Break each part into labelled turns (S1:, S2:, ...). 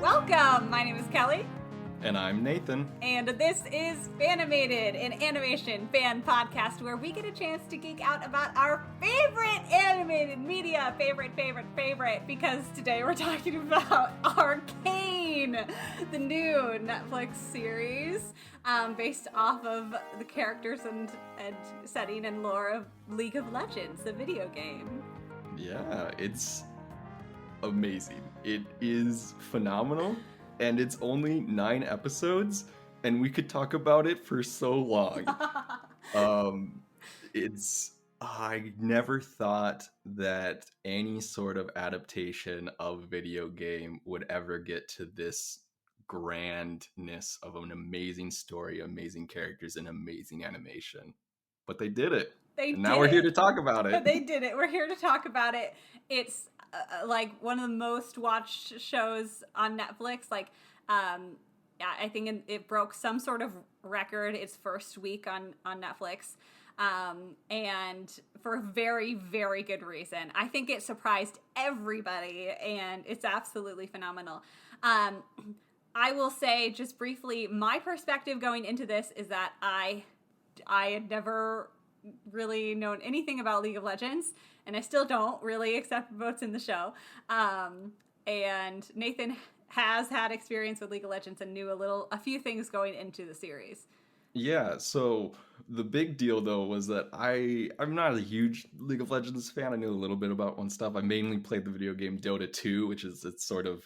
S1: Welcome! My name is Kelly.
S2: And I'm Nathan.
S1: And this is Fanimated, an animation fan podcast where we get a chance to geek out about our favorite animated media. Favorite. Because today we're talking about Arcane, the new Netflix series based off of the characters and setting and lore of League of Legends, the video game.
S2: Yeah, it's amazing. It is phenomenal. And it's only 9 episodes, and we could talk about it for so long. I never thought that any sort of adaptation of a video game would ever get to this grandness of an amazing story, amazing characters, and amazing animation. But they did it. Now we're here to talk about it.
S1: They did it. We're here to talk about it. It's like one of the most watched shows on Netflix. I think it broke some sort of record its first week on Netflix. And for a very, very good reason. I think it surprised everybody, and it's absolutely phenomenal. I will say just briefly, my perspective going into this is that I had never really known anything about League of Legends, and I still don't really, except what's in the show. And Nathan has had experience with League of Legends and knew a few things going into the series.
S2: Yeah, so the big deal though was that I'm not a huge League of Legends fan. I knew a little bit about one stuff. I mainly played the video game Dota 2, which is its sort of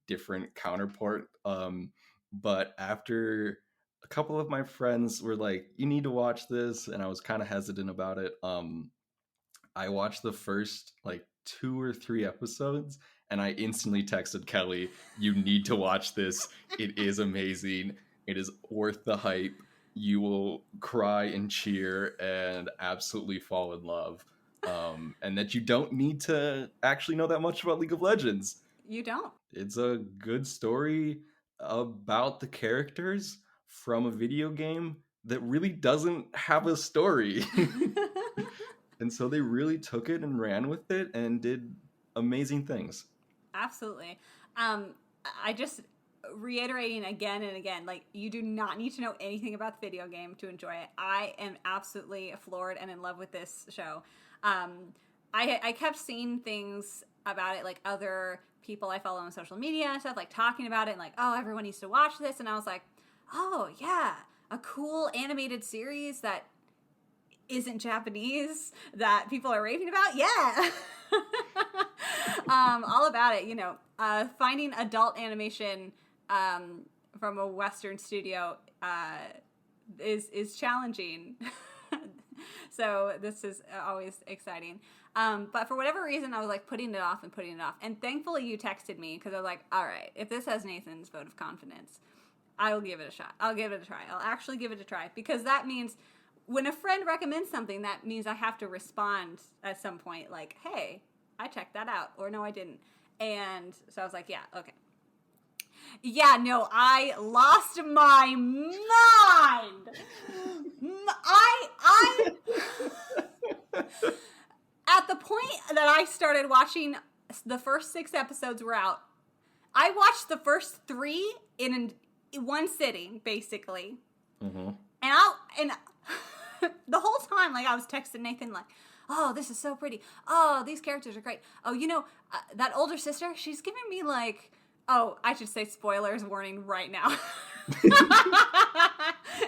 S2: different counterpart. But after a couple of my friends were like, you need to watch this, and I was kind of hesitant about it. I watched the first 2 or 3 episodes, and I instantly texted Kelly, you need to watch this. It is amazing. It is worth the hype. You will cry and cheer and absolutely fall in love. And that you don't need to actually know that much about League of Legends.
S1: You don't.
S2: It's a good story about the characters from a video game that really doesn't have a story. And so they really took it and ran with it and did amazing things.
S1: Absolutely. I just reiterating again and again, you do not need to know anything about the video game to enjoy it. I am absolutely floored and in love with this show. I kept seeing things about it, other people I follow on social media and stuff, talking about it and everyone needs to watch this. And I was like, oh yeah, a cool animated series that isn't Japanese that people are raving about. Yeah. All about it, finding adult animation from a Western studio is challenging. So this is always exciting. But for whatever reason, I was putting it off. And thankfully you texted me because I was like, all right, if this has Nathan's vote of confidence, I'll give it a shot. I'll give it a try. I'll actually give it a try, because that means when a friend recommends something, that means I have to respond at some point hey, I checked that out, or no, I didn't. And so I was like, yeah, okay. Yeah, no, I lost my mind. I at the point that I started watching, the first 6 episodes were out. I watched the first 3 in one sitting, basically. Mm-hmm. And the whole time, I was texting Nathan, oh, this is so pretty. Oh, these characters are great. Oh, that older sister, she's giving me oh, I should say spoilers warning right now.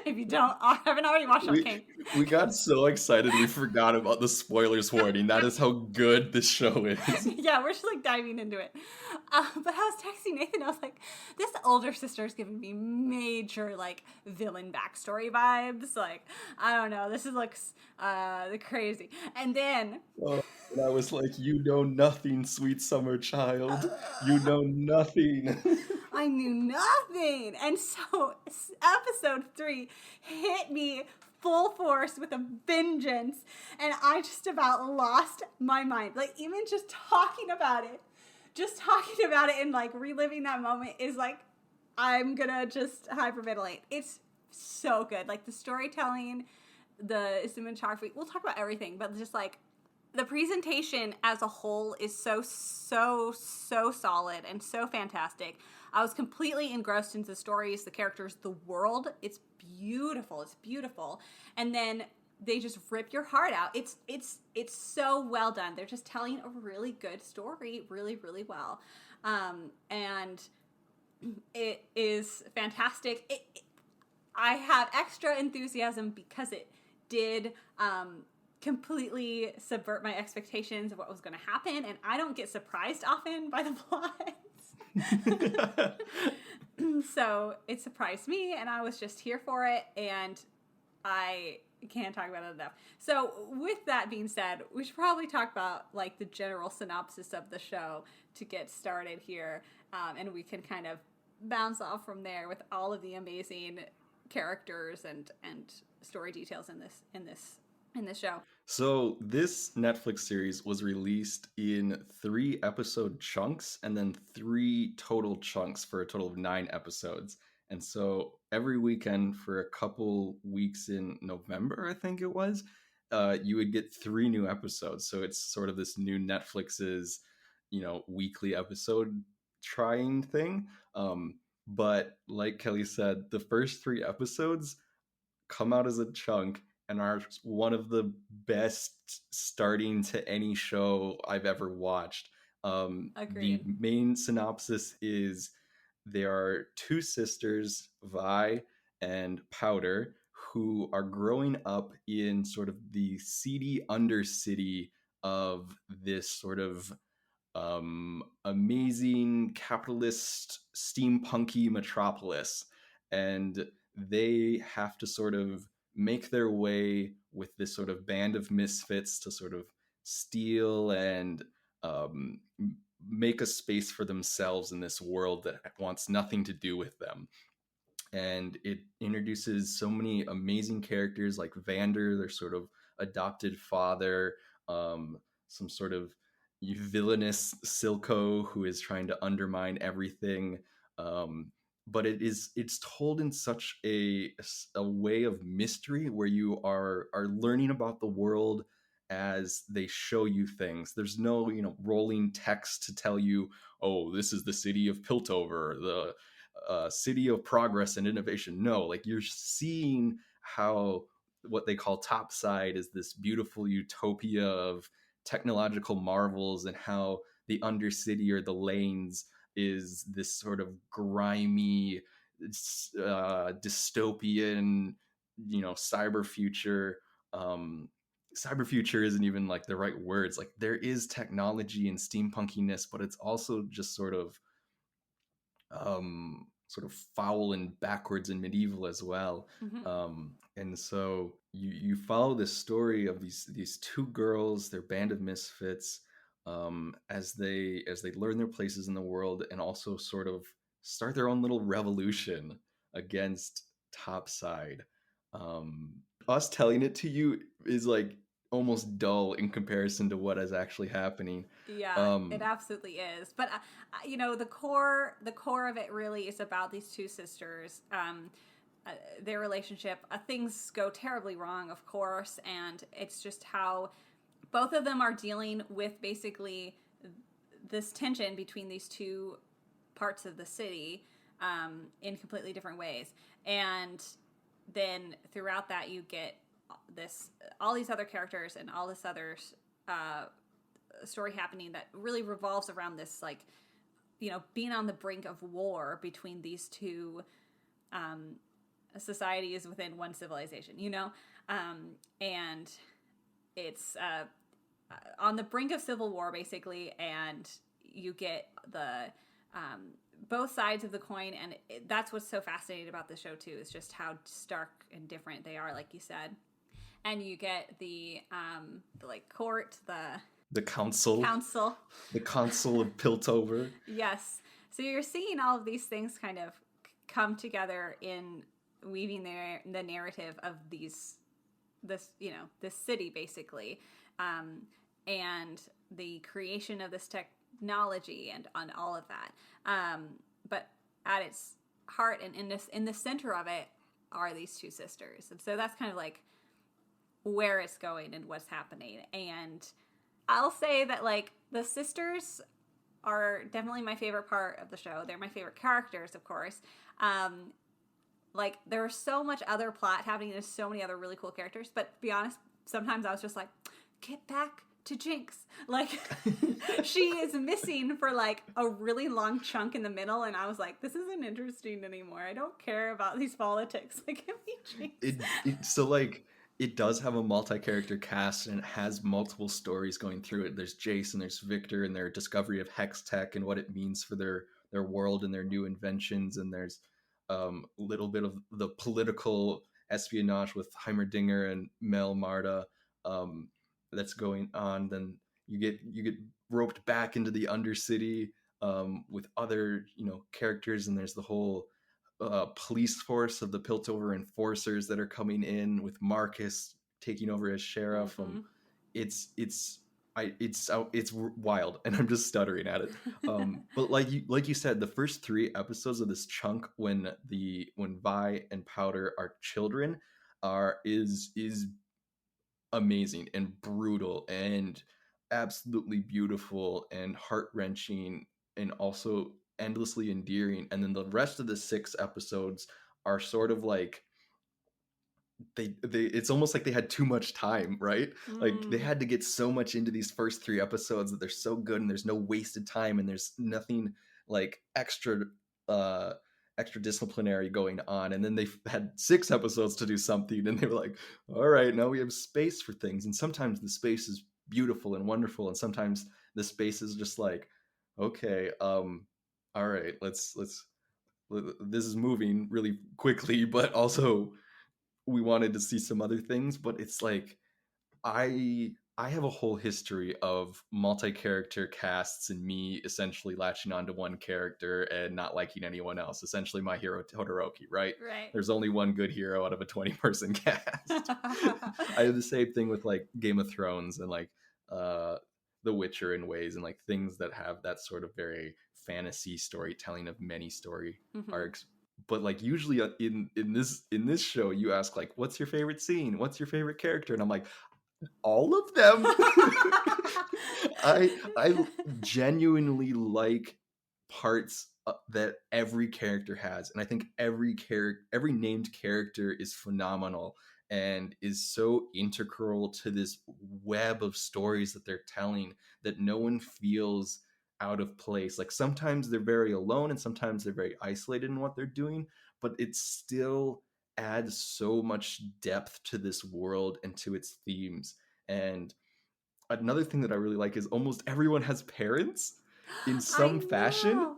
S1: If you haven't already watched Arcane.
S2: We got so excited we forgot about the spoilers warning. That is how good this show is.
S1: Yeah, we're just diving into it. But I was texting Nathan, I was like, this older sister is giving me major villain backstory vibes. I don't know, this looks crazy. And then
S2: and I was like, you know nothing, sweet summer child. You know nothing.
S1: I knew nothing. And so episode 3 hit me full force with a vengeance, and I just about lost my mind. Even just talking about it and reliving that moment is I'm gonna just hyperventilate. It's so good. The storytelling, the cinematography, we'll talk about everything, but just the presentation as a whole is so solid and so fantastic. I was completely engrossed into the stories, the characters, the world. It's beautiful. It's beautiful. And then they just rip your heart out. It's so well done. They're just telling a really good story really well. And it is fantastic. I have extra enthusiasm because it did completely subvert my expectations of what was going to happen, and I don't get surprised often by the plots. So it surprised me, and I was just here for it, and I can't talk about it enough. So with that being said, we should probably talk about like the general synopsis of the show to get started here, and we can kind of bounce off from there with all of the amazing characters and story details in this show.
S2: So this Netflix series was released in 3 episode chunks and then 3 total chunks for a total of 9 episodes. And so every weekend for a couple weeks in November, I think it was, you would get 3 new episodes. So it's sort of this new Netflix's, weekly episode trying thing. But like Kelly said, the first 3 episodes come out as a chunk and are one of the best starting to any show I've ever watched. The
S1: Agreed.
S2: main synopsis is there are 2 sisters, Vi and Powder, who are growing up in sort of the seedy undercity of this sort of amazing capitalist steampunky metropolis, and they have to sort of make their way with this sort of band of misfits to sort of steal and make a space for themselves in this world that wants nothing to do with them. And it introduces so many amazing characters like Vander, their sort of adopted father, some sort of villainous Silco who is trying to undermine everything. But it's told in such a way of mystery where you are learning about the world as they show you things. There's no rolling text to tell you, oh, this is the city of Piltover, the city of progress and innovation. No, like you're seeing how what they call Topside is this beautiful utopia of technological marvels, and how the Undercity or the Lanes is this sort of grimy dystopian cyber future. Cyber future isn't even like the right words. Like there is technology and steampunkiness, but it's also just sort of foul and backwards and medieval as well. And so you follow this story of these 2 girls, their band of misfits, as they learn their places in the world and also sort of start their own little revolution against Topside. Us telling it to you is like almost dull in comparison to what is actually happening.
S1: Yeah, it absolutely is. But the core of it really is about these 2 sisters, their relationship. Things go terribly wrong, of course, and it's just how both of them are dealing with basically this tension between these 2 parts of the city, in completely different ways. And then throughout that, you get all these other characters and all this other story happening that really revolves around this, like, being on the brink of war between these 2 societies within one civilization, and it's on the brink of civil war, basically, and you get the both sides of the coin, and that's what's so fascinating about the show too, is just how stark and different they are, like you said. And you get the like court,
S2: the council, the council of Piltover.
S1: Yes. So you're seeing all of these things kind of come together in weaving the narrative of this city, basically, and the creation of this technology and on all of that. But at its heart and in the center of it are these 2 sisters, and so that's kind of like where it's going and what's happening. And I'll say that, like, the sisters are definitely my favorite part of the show. They're my favorite characters, of course. Like, there's so much other plot happening. There's so many other really cool characters. But to be honest, sometimes I was just like, get back to Jinx. Like, she is missing for, like, a really long chunk in the middle. And I was like, this isn't interesting anymore. I don't care about these politics. Like, give me Jinx.
S2: So, like, it does have a multi-character cast, and it has multiple stories going through it. There's Jace and there's Victor and their discovery of hex tech and what it means for their world and their new inventions. And there's a little bit of the political espionage with Heimerdinger and Mel Marta that's going on. Then you get roped back into the Undercity with other characters, and there's the whole police force of the Piltover enforcers that are coming in with Marcus taking over as sheriff.
S1: Mm-hmm.
S2: It's wild, and I'm just stuttering at it. But like you said, the first 3 episodes of this chunk, when Vi and Powder are children, is amazing and brutal and absolutely beautiful and heart-wrenching, and also endlessly endearing. And then the rest of the 6 episodes are sort of like they it's almost like they had too much time, right? Like, they had to get so much into these first 3 episodes that they're so good, and there's no wasted time, and there's nothing like extra disciplinary going on. And then they had 6 episodes to do something, and they were like, all right, now we have space for things. And sometimes the space is beautiful and wonderful, and sometimes the space is just like, okay, all right, let's this is moving really quickly, but also we wanted to see some other things. But it's like, I have a whole history of multi-character casts, and me essentially latching onto one character and not liking anyone else. Essentially my hero Todoroki, right?
S1: Right.
S2: There's only one good hero out of a 20-person cast. I have the same thing with like Game of Thrones and like The Witcher in ways, and like things that have that sort of very fantasy storytelling of many story arcs. But like, usually in this show, you ask like, what's your favorite scene? What's your favorite character? And I'm like, all of them. I genuinely like parts that every character has, and I think every named character is phenomenal and is so integral to this web of stories that they're telling, that no one feels out of place. Like, sometimes they're very alone and sometimes they're very isolated in what they're doing, but it still adds so much depth to this world and to its themes. And another thing that I really like is almost everyone has parents in some fashion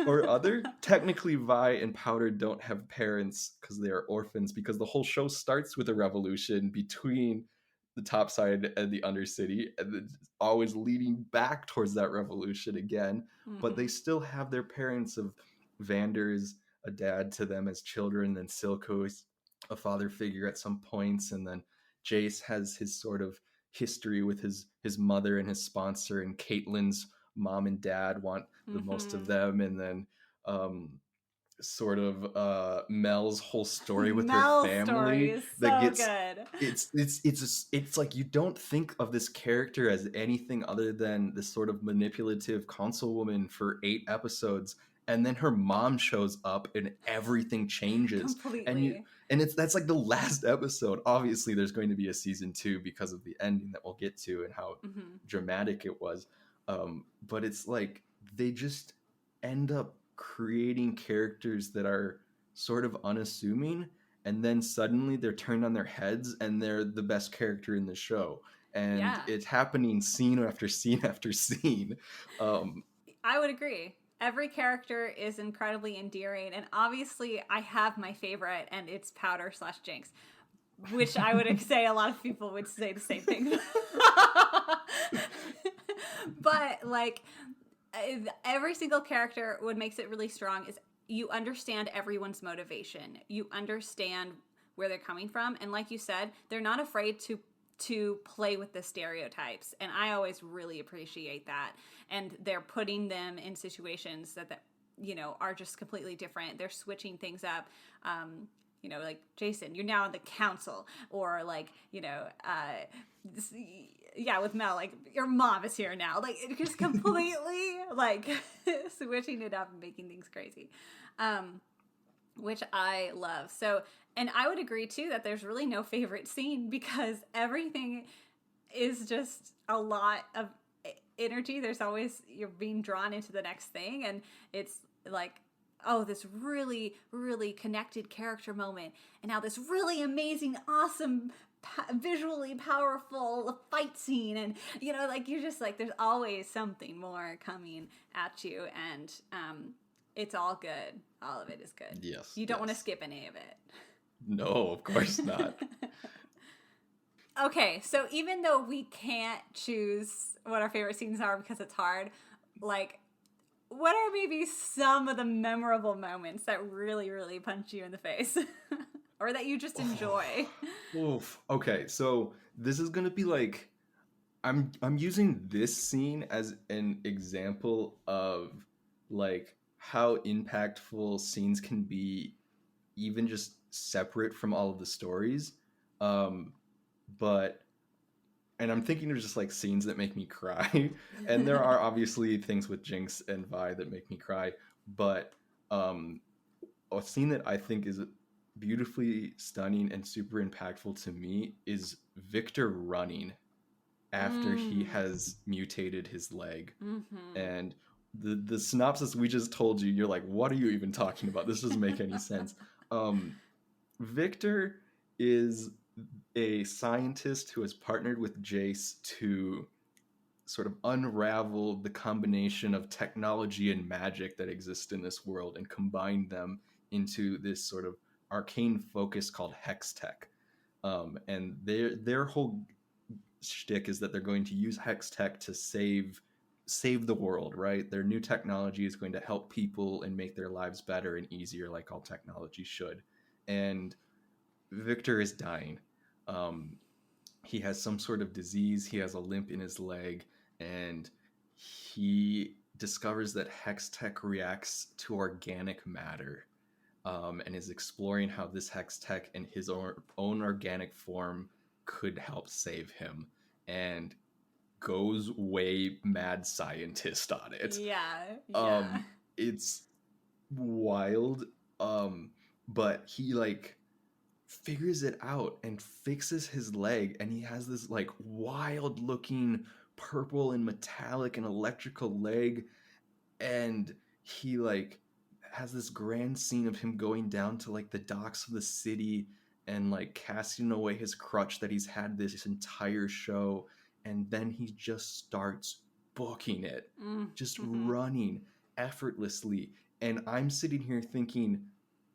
S2: or other. Technically, Vi and Powder don't have parents because they are orphans, because the whole show starts with a revolution between the top side and the Undercity, and it's always leading back towards that revolution again. But they still have their parents. Of Vander's a dad to them as children, and Silco's a father figure at some points, and then Jace has his sort of history with his mother and his sponsor, and Caitlyn's mom and dad want the most of them. And then sort of Mel's whole story with her family that gets
S1: good.
S2: It's like, you don't think of this character as anything other than this sort of manipulative consulwoman for 8 episodes, and then her mom shows up and everything changes
S1: completely.
S2: And that's like the last episode. Obviously there's going to be a season 2 because of the ending that we'll get to and how dramatic it was, but it's like they just end up creating characters that are sort of unassuming, and then suddenly they're turned on their heads and they're the best character in the show. And it's happening scene after scene after scene.
S1: I would agree. Every character is incredibly endearing, and obviously I have my favorite, and it's Powder / Jinx, which I would say a lot of people would say the same thing. But like, every single character, what makes it really strong is you understand everyone's motivation. You understand where they're coming from, and like you said, they're not afraid to play with the stereotypes, and I always really appreciate that. And they're putting them in situations that are just completely different. They're switching things up. like, Jason, you're now on the council, or like, with Mel, like, your mom is here now, like, it just completely like switching it up and making things crazy, which I love. So, and I would agree too that there's really no favorite scene, because everything is just a lot of energy. There's always, you're being drawn into the next thing, and it's like, oh, this really, really connected character moment, and now this really amazing, awesome, visually powerful fight scene, and like, you're just like, there's always something more coming at you, and it's all good. All of it is good.
S2: Yes.
S1: You don't want to skip any of it.
S2: No, of course not.
S1: Okay, so even though we can't choose what our favorite scenes are because it's hard, like, what are maybe some of the memorable moments that really, really punch you in the face? Or that you just enjoy?
S2: Oof. Okay, so this is gonna be like, I'm using this scene as an example of like how impactful scenes can be, even just separate from all of the stories. But and I'm thinking of just like scenes that make me cry. And there are obviously things with Jinx and Vi that make me cry, but a scene that I think is beautifully stunning and super impactful to me is Victor running after he has mutated his leg.
S1: Mm-hmm.
S2: And the synopsis we just told you, you're like, what are you even talking about? This doesn't make any sense. Victor is a scientist who has partnered with Jace to sort of unravel the combination of technology and magic that exist in this world and combine them into this sort of arcane focus called Hex Tech. And their whole shtick is that they're going to use Hex Tech to save the world, right? Their new technology is going to help people and make their lives better and easier, like all technology should. And Victor is dying. He has some sort of disease. He has a limp in his leg, and he discovers that Hex Tech reacts to organic matter, and is exploring how this Hex Tech in his own organic form could help save him, and goes way mad scientist on it.
S1: Yeah.
S2: It's wild. But he like figures it out and fixes his leg, and he has this like wild looking purple and metallic and electrical leg, and he like has this grand scene of him going down to like the docks of the city and like casting away his crutch that he's had this entire show, and then he just starts booking it, just running effortlessly. And I'm sitting here thinking,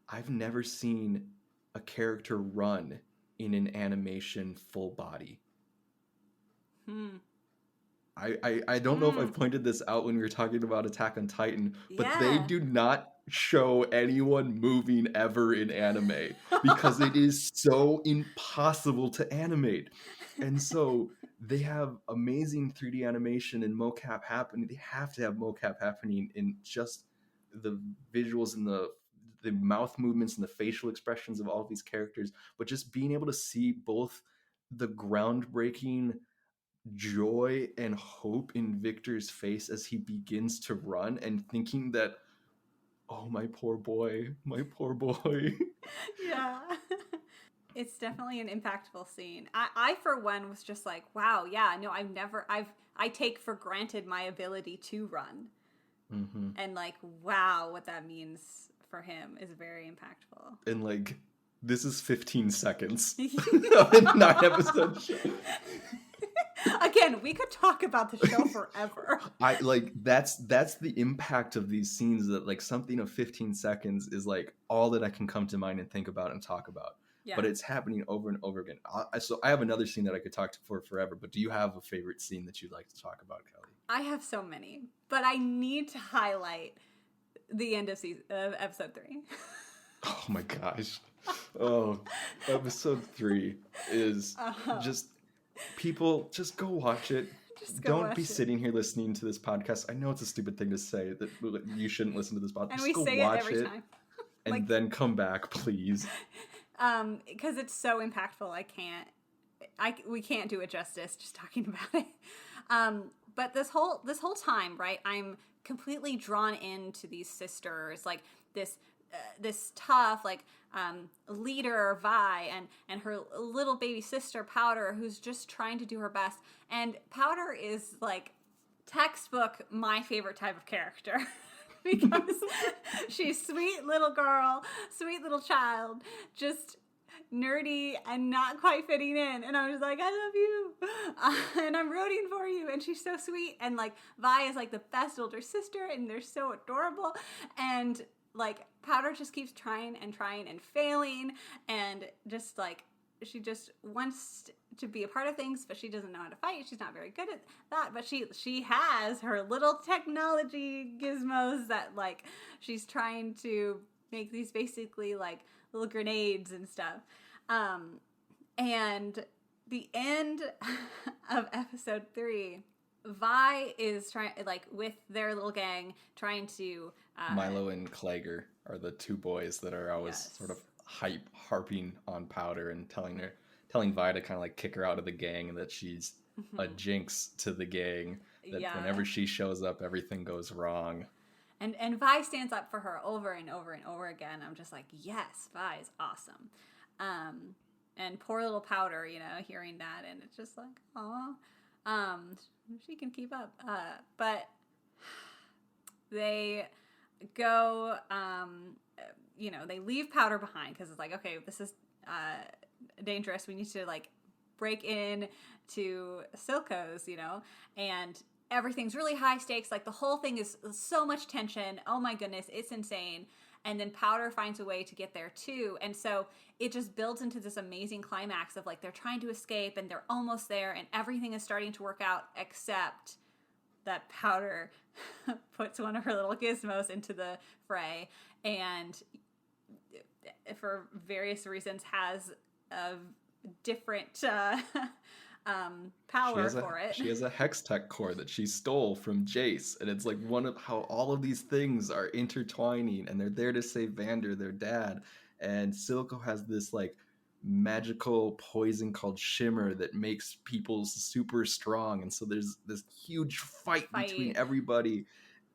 S2: I've never seen a character run in an animation full body. I don't know if I've pointed this out when we were talking about Attack on Titan, but they do not show anyone moving ever in anime because it is so impossible to animate. And so they have amazing 3D animation and mocap happening. They have to have mocap happening in just the visuals and the mouth movements and the facial expressions of all of these characters, but just being able to see both the groundbreaking joy and hope in Victor's face as he begins to run, and thinking that, oh, my poor boy.
S1: Yeah. It's definitely an impactful scene. I for one was just like, wow, yeah, no, I take for granted my ability to run. And like, wow, what that means for him is very impactful.
S2: And like, this is 15 seconds of a 9-episode show.
S1: Again, we could talk about the show forever.
S2: I like that's the impact of these scenes, that like something of 15 seconds is like all that I can come to mind and think about and talk about. Yeah. But it's happening over and over again. So I have another scene that I could talk for forever, but do you have a favorite scene that you'd like to talk about, Kelly?
S1: I have so many, but I need to highlight the end of episode 3.
S2: Oh my gosh. Oh, episode 3 is just, people, just go watch it. Don't be sitting here listening to this podcast. I know it's a stupid thing to say, that you shouldn't listen to this podcast.
S1: And we say it every time.
S2: And then come back, please.
S1: Because it's so impactful. We can't do it justice just talking about it. But this whole time, right, I'm completely drawn into these sisters, like this tough, like, leader Vi and her little baby sister Powder, who's just trying to do her best. And Powder is like textbook my favorite type of character. Because she's sweet little girl, sweet little child, just nerdy and not quite fitting in. And I was like, I love you. And I'm rooting for you. And she's so sweet. And like Vi is like the best older sister and they're so adorable. And like Powder just keeps trying and failing. And just like, she just wants to be a part of things, but she doesn't know how to fight. She's not very good at that, but she has her little technology gizmos that like she's trying to make these basically like little grenades and stuff. And the end of episode 3, Vi is trying, like, with their little gang, trying to
S2: Milo and Klager are the two boys that are always sort of harping on Powder and telling Vi to kind of like kick her out of the gang, and that she's a jinx to the gang, that whenever she shows up everything goes wrong.
S1: And Vi stands up for her over and over and over again. I'm just like, yes, Vi is awesome. And poor little Powder, you know, hearing that, and it's just like, aw, she can keep up. But they go, you know, they leave Powder behind because it's like, okay, this is dangerous. We need to like break in to Silco's, you know, and everything's really high stakes. Like the whole thing is so much tension. Oh my goodness, it's insane. And then Powder finds a way to get there too. And so it just builds into this amazing climax of like they're trying to escape and they're almost there and everything is starting to work out, except that Powder puts one of her little gizmos into the fray and for various reasons has a different power for it.
S2: She has a Hextech core that she stole from Jace, and it's like one of how all of these things are intertwining, and they're there to save Vander, their dad. And Silco has this like magical poison called Shimmer that makes people super strong, and so there's this huge fight between everybody,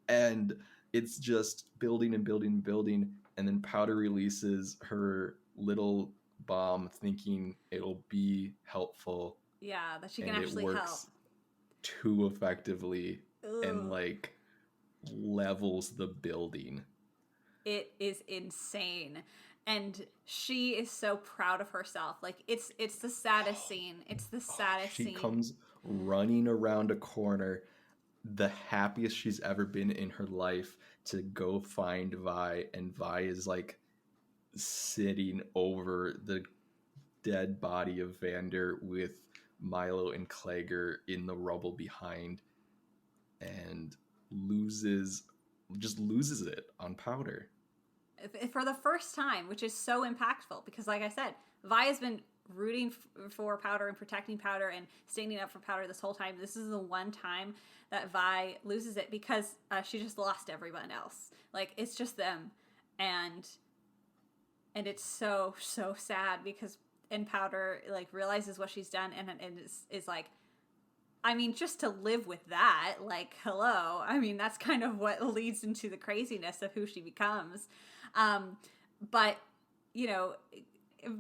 S2: and it's just building and building and building. And then Powder releases her little bomb thinking it'll be helpful.
S1: Yeah, that she can actually help. It works
S2: too effectively. Ugh. And like levels the building.
S1: It is insane. And she is so proud of herself. Like it's the saddest scene. It's the saddest scene.
S2: She comes running around a corner, the happiest she's ever been in her life, to go find Vi, and Vi is like sitting over the dead body of Vander with Milo and Klager in the rubble behind, and loses it on Powder
S1: for the first time, which is so impactful because, like I said, Vi has been rooting for Powder and protecting Powder and standing up for Powder this whole time. This is the one time that Vi loses it because she just lost everyone else. Like it's just them, and it's so sad because. And Powder like realizes what she's done and is like, I mean, just to live with that, like, hello. I mean, that's kind of what leads into the craziness of who she becomes. But, you know,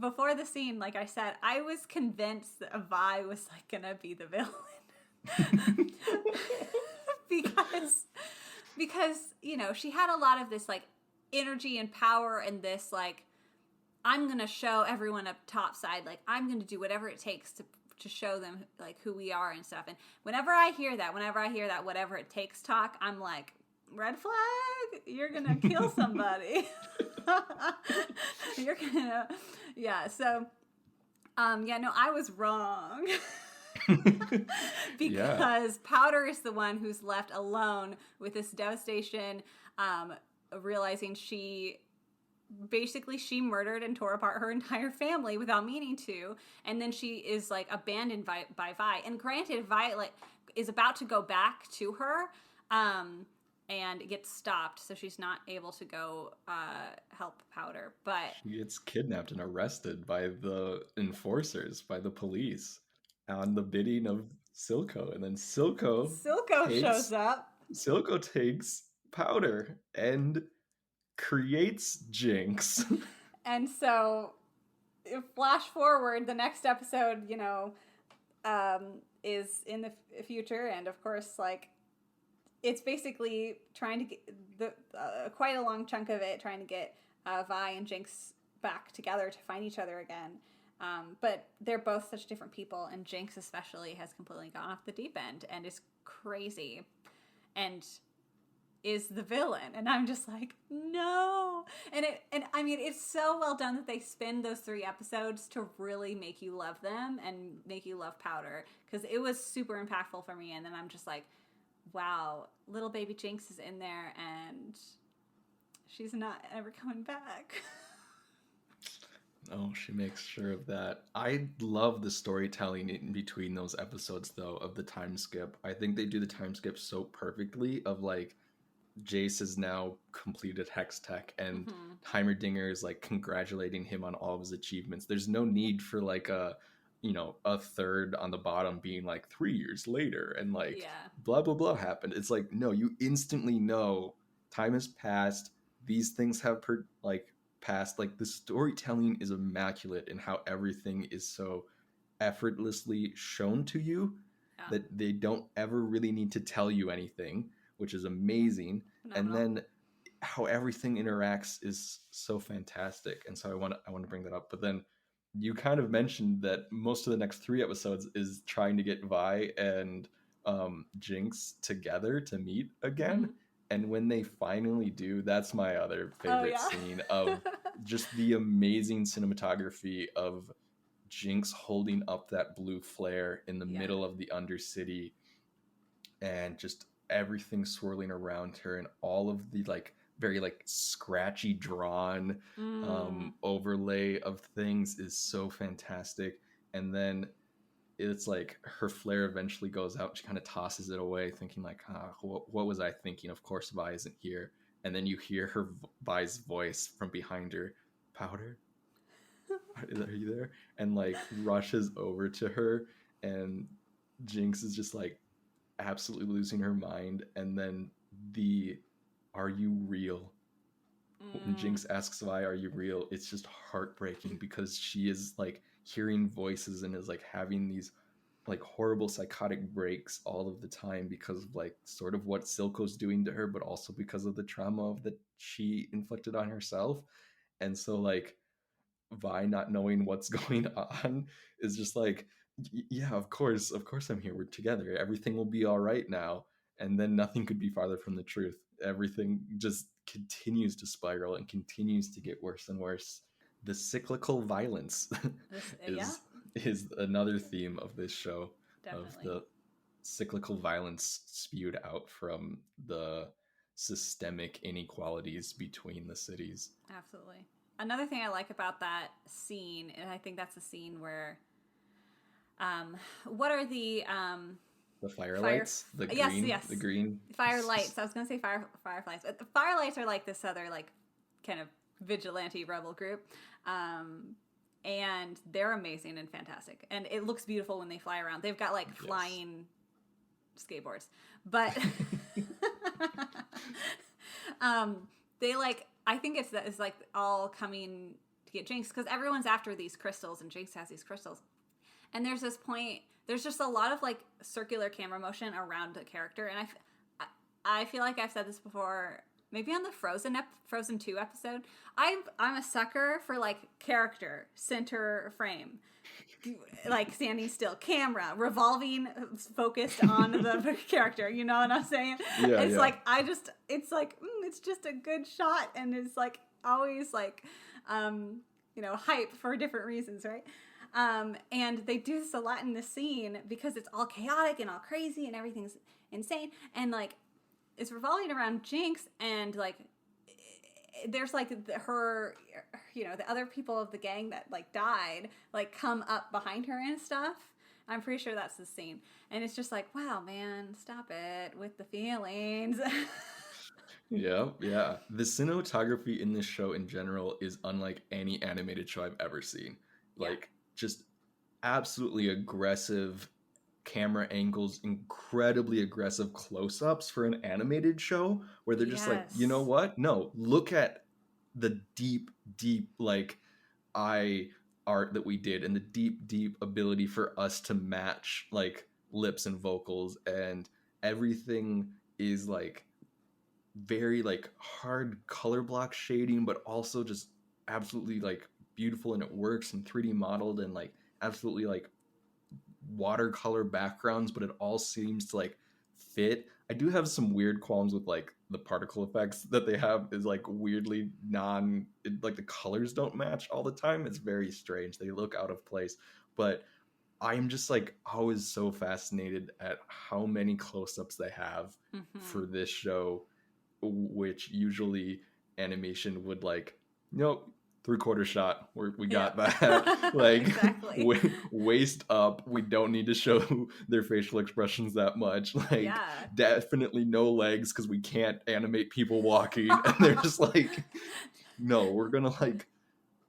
S1: before the scene, like I said, I was convinced that Vi was like gonna be the villain. because, you know, she had a lot of this like energy and power and this like, I'm going to show everyone up top side, like, I'm going to do whatever it takes to show them, like, who we are and stuff. And whenever I hear that whatever it takes talk, I'm like, red flag, you're going to kill somebody. You're going to, yeah. So, no, I was wrong. Because Powder is the one who's left alone with this devastation, realizing she murdered and tore apart her entire family without meaning to, and then she is like abandoned by Vi. And granted, Vi like is about to go back to her, and it gets stopped, so she's not able to go help Powder. But
S2: She gets kidnapped and arrested by the enforcers, by the police, on the bidding of Silco, and then
S1: Silco shows up.
S2: Silco takes Powder and creates Jinx.
S1: And so, flash forward, the next episode, is in the future, and of course, like, it's basically trying to get quite a long chunk of it, trying to get Vi and Jinx back together to find each other again. But they're both such different people, and Jinx especially has completely gone off the deep end and is crazy and is the villain. And I'm just like, no. And I mean, it's so well done that they spend those 3 episodes to really make you love them and make you love Powder, because it was super impactful for me. And then I'm just like, wow, little baby Jinx is in there and she's not ever coming back.
S2: Oh, she makes sure of that. I love the storytelling in between those episodes, though, of the time skip. I think they do the time skip so perfectly of, like, Jace has now completed Hex Tech, and Heimerdinger is, like, congratulating him on all of his achievements. There's no need for, like, a third on the bottom being like 3 years later and like blah blah blah happened. It's like, no, you instantly know time has passed, these things have passed. Like, the storytelling is immaculate in how everything is so effortlessly shown to you that they don't ever really need to tell you anything, which is amazing. And then how everything interacts is so fantastic. And so I want to bring that up. But then you kind of mentioned that most of the next 3 episodes is trying to get Vi and Jinx together to meet again. And when they finally do, that's my other favorite scene of just the amazing cinematography of Jinx holding up that blue flare in the middle of the Undercity, and just everything swirling around her, and all of the like very like scratchy drawn overlay of things is so fantastic. And then it's like her flare eventually goes out, she kind of tosses it away thinking like, what was I thinking, of course Vi isn't here. And then you hear her Vi's voice from behind her, Powder, are you there? And like rushes over to her, and Jinx is just like absolutely losing her mind. And then the "Are you real?" When Jinx asks Vi, "Are you real?" it's just heartbreaking, because she is like hearing voices and is like having these like horrible psychotic breaks all of the time because of like sort of what Silco's doing to her, but also because of the trauma that she inflicted on herself. And so like Vi not knowing what's going on is just like, yeah, of course I'm here, we're together, everything will be all right now. And then nothing could be farther from the truth. Everything just continues to spiral and continues to get worse and worse. The cyclical violence is another theme of this show. Definitely. Of the cyclical violence spewed out from the systemic inequalities between the cities.
S1: Absolutely. Another thing I like about that scene, and I think that's a scene where, what are the
S2: firelights? The green?
S1: Yes.
S2: The green?
S1: Firelights. I was going to say fireflies. But the firelights are like this other, like, kind of vigilante rebel group. And they're amazing and fantastic. And it looks beautiful when they fly around. They've got, like, flying skateboards. But they, like, I think it's like all coming to get Jinx, because everyone's after these crystals, and Jinx has these crystals. And there's this point, there's just a lot of like circular camera motion around the character, and I feel like I've said this before, maybe on the Frozen 2 episode. I'm a sucker for like character center frame, like standing still, camera revolving, focused on the character. You know what I'm saying? Yeah, it's like it's just a good shot, and it's like always like hype for different reasons, right? And they do this a lot in this scene because it's all chaotic and all crazy and everything's insane, and like it's revolving around Jinx, and like there's like her, the other people of the gang that like died like come up behind her and stuff. I'm pretty sure that's the scene, and it's just like, wow, man, stop it with the feelings.
S2: Yeah, yeah. The cinematography in this show in general is unlike any animated show I've ever seen.
S1: Yeah.
S2: Like, just absolutely aggressive camera angles, incredibly aggressive close-ups for an animated show where they're just like, you know
S1: Yes.
S2: what? No, look at the deep, deep, like, eye art that we did and the deep, deep ability for us to match like lips and vocals, and everything is like very like hard color block shading, but also just absolutely like beautiful, and it works and 3D modeled and like absolutely like watercolor backgrounds, but it all seems to like fit. I do have some weird qualms with like the particle effects that they have is like weirdly like the colors don't match all the time. It's very strange. They look out of place, but I'm just like always so fascinated at how many close-ups they have
S1: Mm-hmm.
S2: for this show, which usually animation would like, you know, three-quarter shot. We
S1: Yeah.
S2: got that. Like
S1: Exactly.
S2: waist up. We don't need to show their facial expressions that much. Like
S1: Yeah.
S2: definitely no legs because we can't animate people walking. And they're just like, no, we're gonna like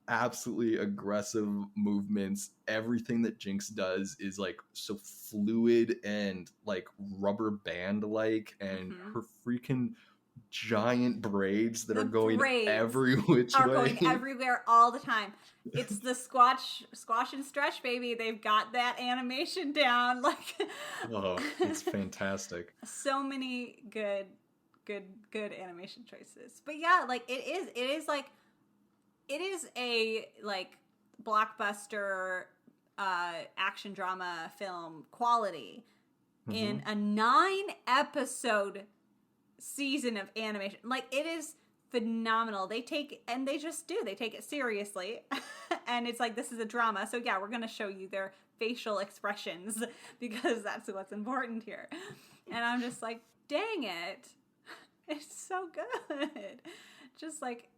S2: absolutely aggressive movements. Everything that Jinx does is like so fluid and like rubber band like, and
S1: Mm-hmm.
S2: her freaking giant braids that
S1: The
S2: are going
S1: braids
S2: every which
S1: are going
S2: way.
S1: everywhere all the time. It's the squash and stretch, baby. They've got that animation down. Like
S2: Oh, it's fantastic.
S1: so many good animation choices. But yeah, like it is a like blockbuster action drama film quality
S2: Mm-hmm.
S1: in a 9 episode season of animation. Like it is phenomenal. They take it seriously. And it's like this is a drama. So yeah, we're going to show you their facial expressions because that's what's important here. And I'm just like, "Dang it. It's so good." Just like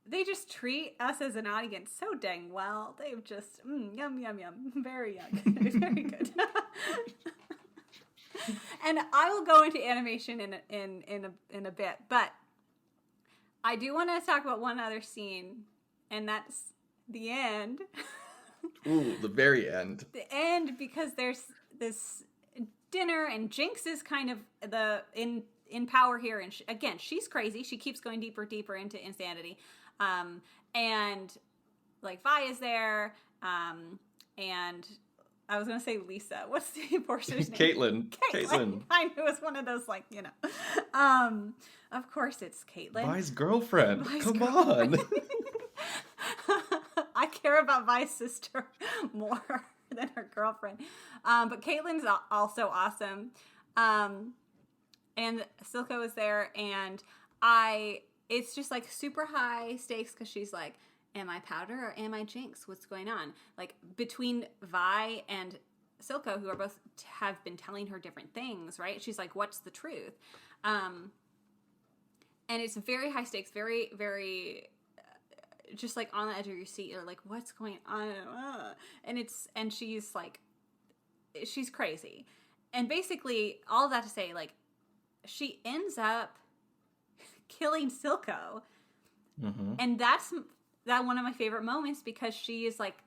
S1: they just treat us as an audience so dang well. They've just yum yum yum, very young, very good. And I will go into animation in a bit, but I do want to talk about one other scene, and that's the end.
S2: Ooh, the very end.
S1: The end, because there's this dinner, and Jinx is kind of the in power here, and again, she's crazy. She keeps going deeper into insanity, and like Vi is there, and I was gonna say Lisa. What's the enforcer's name?
S2: Caitlin.
S1: Caitlin.
S2: Caitlin.
S1: I knew it was one of those, like, of course it's Caitlin.
S2: Vi's girlfriend.
S1: Vi's
S2: Come
S1: girlfriend.
S2: on.
S1: I care about Vi's sister more than her girlfriend. But Caitlin's also awesome. And Silco is there, and it's just like super high stakes because she's like, am I Powder or am I Jinx? What's going on? Like between Vi and Silco, who are both have been telling her different things, right? She's like, what's the truth? And it's very high stakes, very, very just like on the edge of your seat. You're like, what's going on? And she's like, she's crazy. And basically, all of that to say, like, she ends up killing Silco.
S2: Mm-hmm.
S1: And that's one of my favorite moments because she is like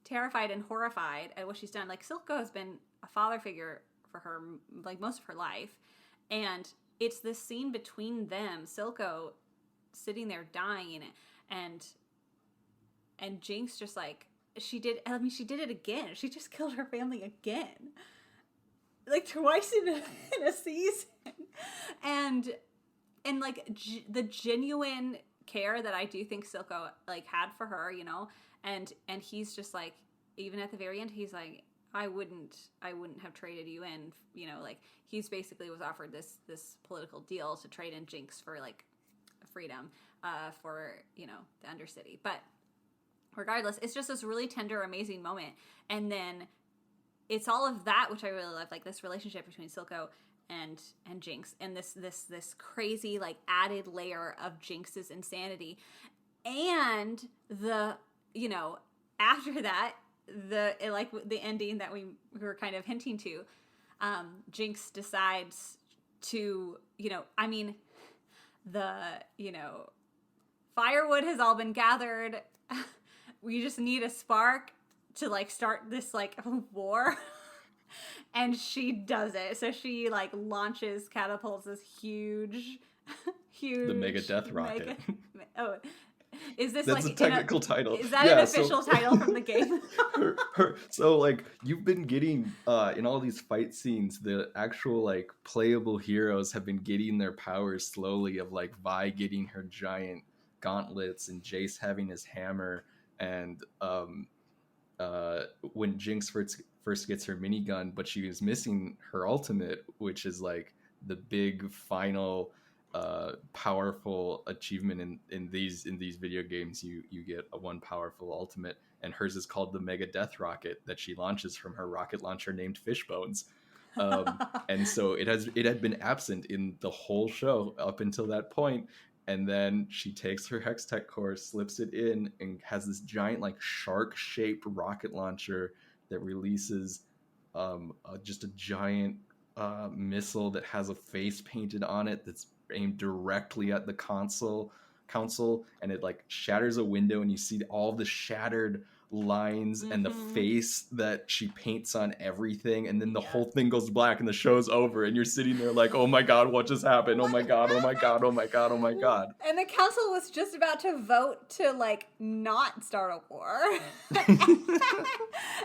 S1: terrified and horrified at what she's done. Like Silco has been a father figure for her like most of her life, and it's this scene between them, Silco sitting there dying, and Jinx just like she did it again. She just killed her family again, like twice in a season, and like the genuine care that I do think Silco like had for her, and he's just like, even at the very end, he's like, I wouldn't have traded you in, like he's basically was offered this political deal to trade in Jinx for like freedom, for the Undercity. But regardless, it's just this really tender, amazing moment, and then it's all of that which I really love, like this relationship between Silco and Jinx, and this crazy like added layer of Jinx's insanity, and the after that the ending that we were kind of hinting to, Jinx decides to the, firewood has all been gathered. We just need a spark to like start this like war. And she does it. So she like launches, catapults this huge
S2: The Mega Death Rocket.
S1: Oh, is this
S2: That's
S1: like
S2: a technical title?
S1: Is that an official title from the game?
S2: So like you've been getting in all these fight scenes, the actual like playable heroes have been getting their powers slowly, of like Vi getting her giant gauntlets and Jace having his hammer, and when Jinx first gets her minigun, but she was missing her ultimate, which is like the big final powerful achievement in these video games. You get a one powerful ultimate, and hers is called the Mega Death Rocket that she launches from her rocket launcher named Fishbones. And so it had been absent in the whole show up until that point. And then she takes her Hextech core, slips it in, and has this giant like shark-shaped rocket launcher that releases just a giant missile that has a face painted on it that's aimed directly at the council, and it like shatters a window, and you see all the shattered lines and the face that she paints on everything, and then the whole thing goes black and the show's over, and you're sitting there like, oh my god, what just happened? Oh my god, oh my god, oh my god, oh my god.
S1: And the council was just about to vote to like not start a war.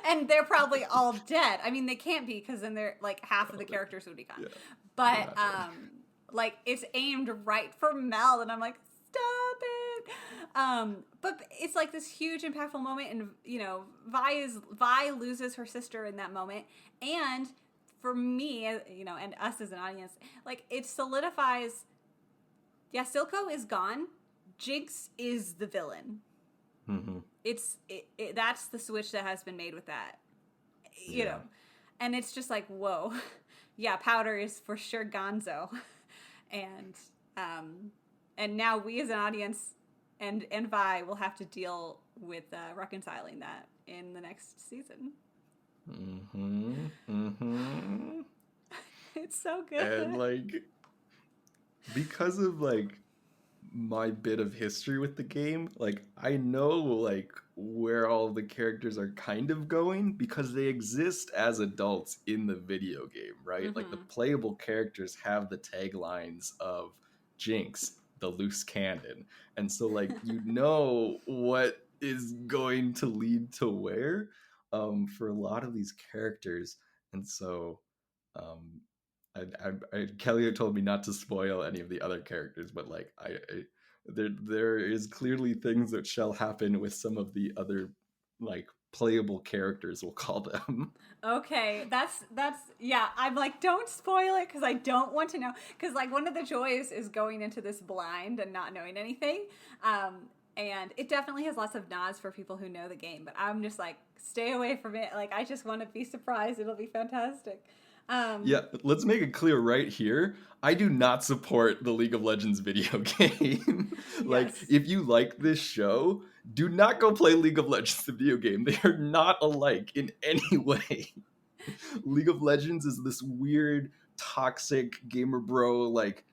S1: And they're probably all dead. I mean, they can't be, because then they're like half of the characters would be gone. Yeah. But like it's aimed right for Mel, and I'm like, stop it. But it's like this huge impactful moment, and Vi loses her sister in that moment, and for me, and us as an audience, like it solidifies, Silco is gone, Jinx is the villain. Mm-hmm. That's the switch that has been made with that, you know, and it's just like, whoa, yeah, Powder is for sure Gonzo, and now we as an audience and Vi will have to deal with reconciling that in the next season. It's so good.
S2: And like, because of like my bit of history with the game, like I know like where all the characters are kind of going, because they exist as adults in the video game, right? Like the playable characters have the taglines of Jinx, the loose cannon, and so like what is going to lead to where for a lot of these characters. And so Kelly told me not to spoil any of the other characters, but like there is clearly things that shall happen with some of the other like playable characters, we'll call them.
S1: Okay, that's yeah, I'm like, don't spoil it, because I don't want to know, because like one of the joys is going into this blind and not knowing anything, and it definitely has lots of nods for people who know the game, but I'm just like, stay away from it. Like I just want to be surprised. It'll be fantastic.
S2: Yeah, let's make it clear right here. I do not support the League of Legends video game. Like, if you like this show, do not go play League of Legends, the video game. They are not alike in any way. League of Legends is this weird, toxic gamer bro, like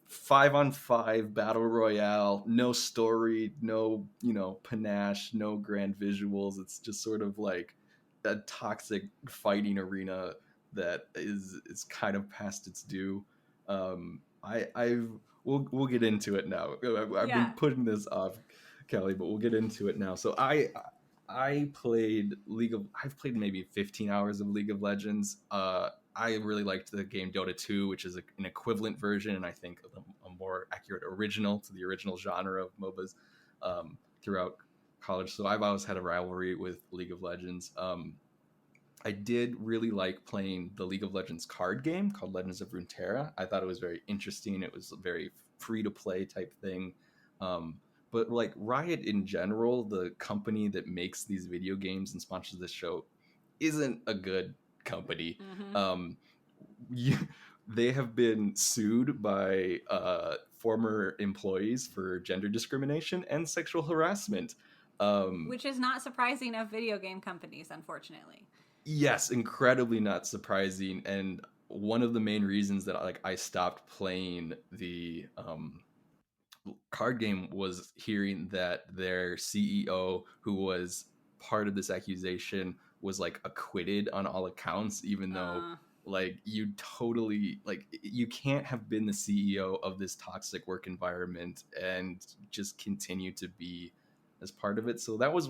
S2: 5-on-5 battle royale, no story, no, panache, no grand visuals. It's just sort of like a toxic fighting arena that is kind of past its due. We'll get into it now. I've been putting this off, Kelly, but we'll get into it now. So I've played maybe 15 hours of League of Legends. I really liked the game Dota 2, which is an equivalent version, and I think a more accurate original to the original genre of MOBAs throughout college. So I've always had a rivalry with League of Legends. I did really like playing the League of Legends card game called Legends of Runeterra. I thought it was very interesting. It was a very free-to-play type thing. But like Riot in general, the company that makes these video games and sponsors this show, isn't a good company. They have been sued by former employees for gender discrimination and sexual harassment.
S1: Which is not surprising of video game companies, unfortunately.
S2: Yes, incredibly not surprising. And one of the main reasons that I stopped playing the card game was hearing that their CEO, who was part of this accusation, was like acquitted on all accounts, even though like you totally like you can't have been the CEO of this toxic work environment and just continue to be as part of it. So that was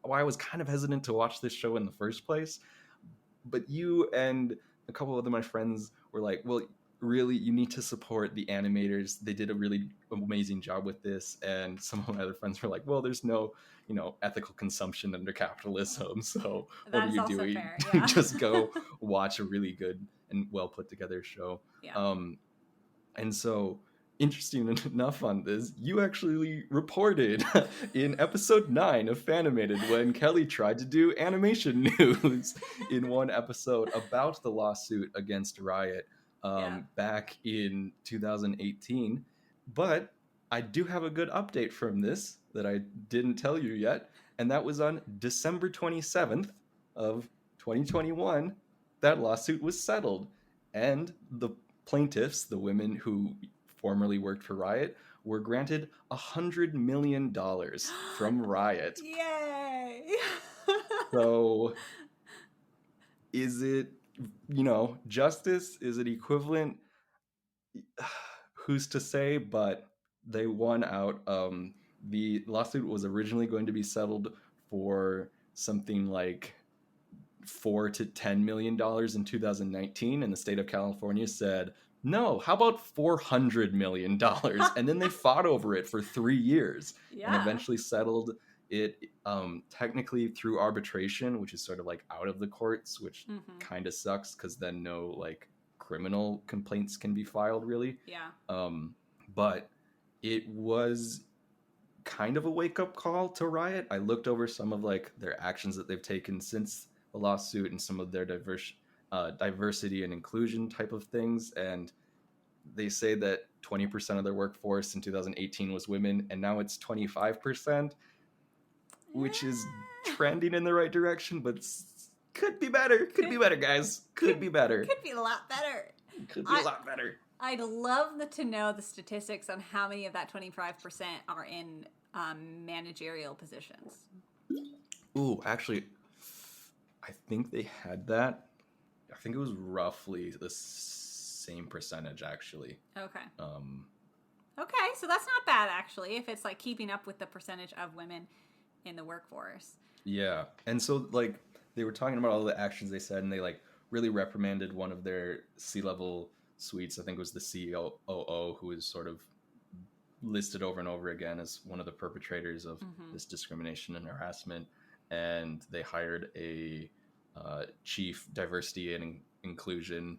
S2: why I was kind of hesitant to watch this show in the first place. But you and a couple of my friends were like, well, really, you need to support the animators. They did a really amazing job with this. And some of my other friends were like, well, there's no, ethical consumption under capitalism. So what are
S1: That's
S2: you
S1: also
S2: doing?
S1: fair. Yeah.
S2: Just go watch a really good and well put together show.
S1: Yeah.
S2: And so, interesting enough on this, you actually reported in episode 9 of Fanimated when Kelly tried to do animation news in one episode about the lawsuit against Riot back in 2018. But I do have a good update from this that I didn't tell you yet, and that was on December 27th of 2021. That lawsuit was settled, and the plaintiffs, the women who formerly worked for Riot, were granted $100 million from Riot.
S1: Yay!
S2: So, is it, justice? Is it equivalent? Who's to say? But they won out. The lawsuit was originally going to be settled for something like $4 to $10 million in 2019, and the state of California said, no, how about $400 million? And then they fought over it for 3 years and eventually settled it technically through arbitration, which is sort of like out of the courts, which kind of sucks because then no like criminal complaints can be filed really. But it was kind of a wake-up call to Riot. I looked over some of like their actions that they've taken since the lawsuit and some of their diversity and inclusion type of things, and they say that 20% of their workforce in 2018 was women, and now it's 25%, which is trending in the right direction, but could be better. Could be better, guys. Could be better.
S1: Could be a lot better.
S2: Could be a lot better.
S1: I'd love to know the statistics on how many of that 25% are in managerial positions.
S2: Ooh, actually, I think they had that. I think it was roughly the same percentage, actually.
S1: Okay. Okay, so that's not bad, actually, if it's like keeping up with the percentage of women in the workforce.
S2: Yeah, and so like they were talking about all the actions they said, and they like really reprimanded one of their C-level suites. I think it was the COO, who was sort of listed over and over again as one of the perpetrators of this discrimination and harassment. And they hired a chief diversity and inclusion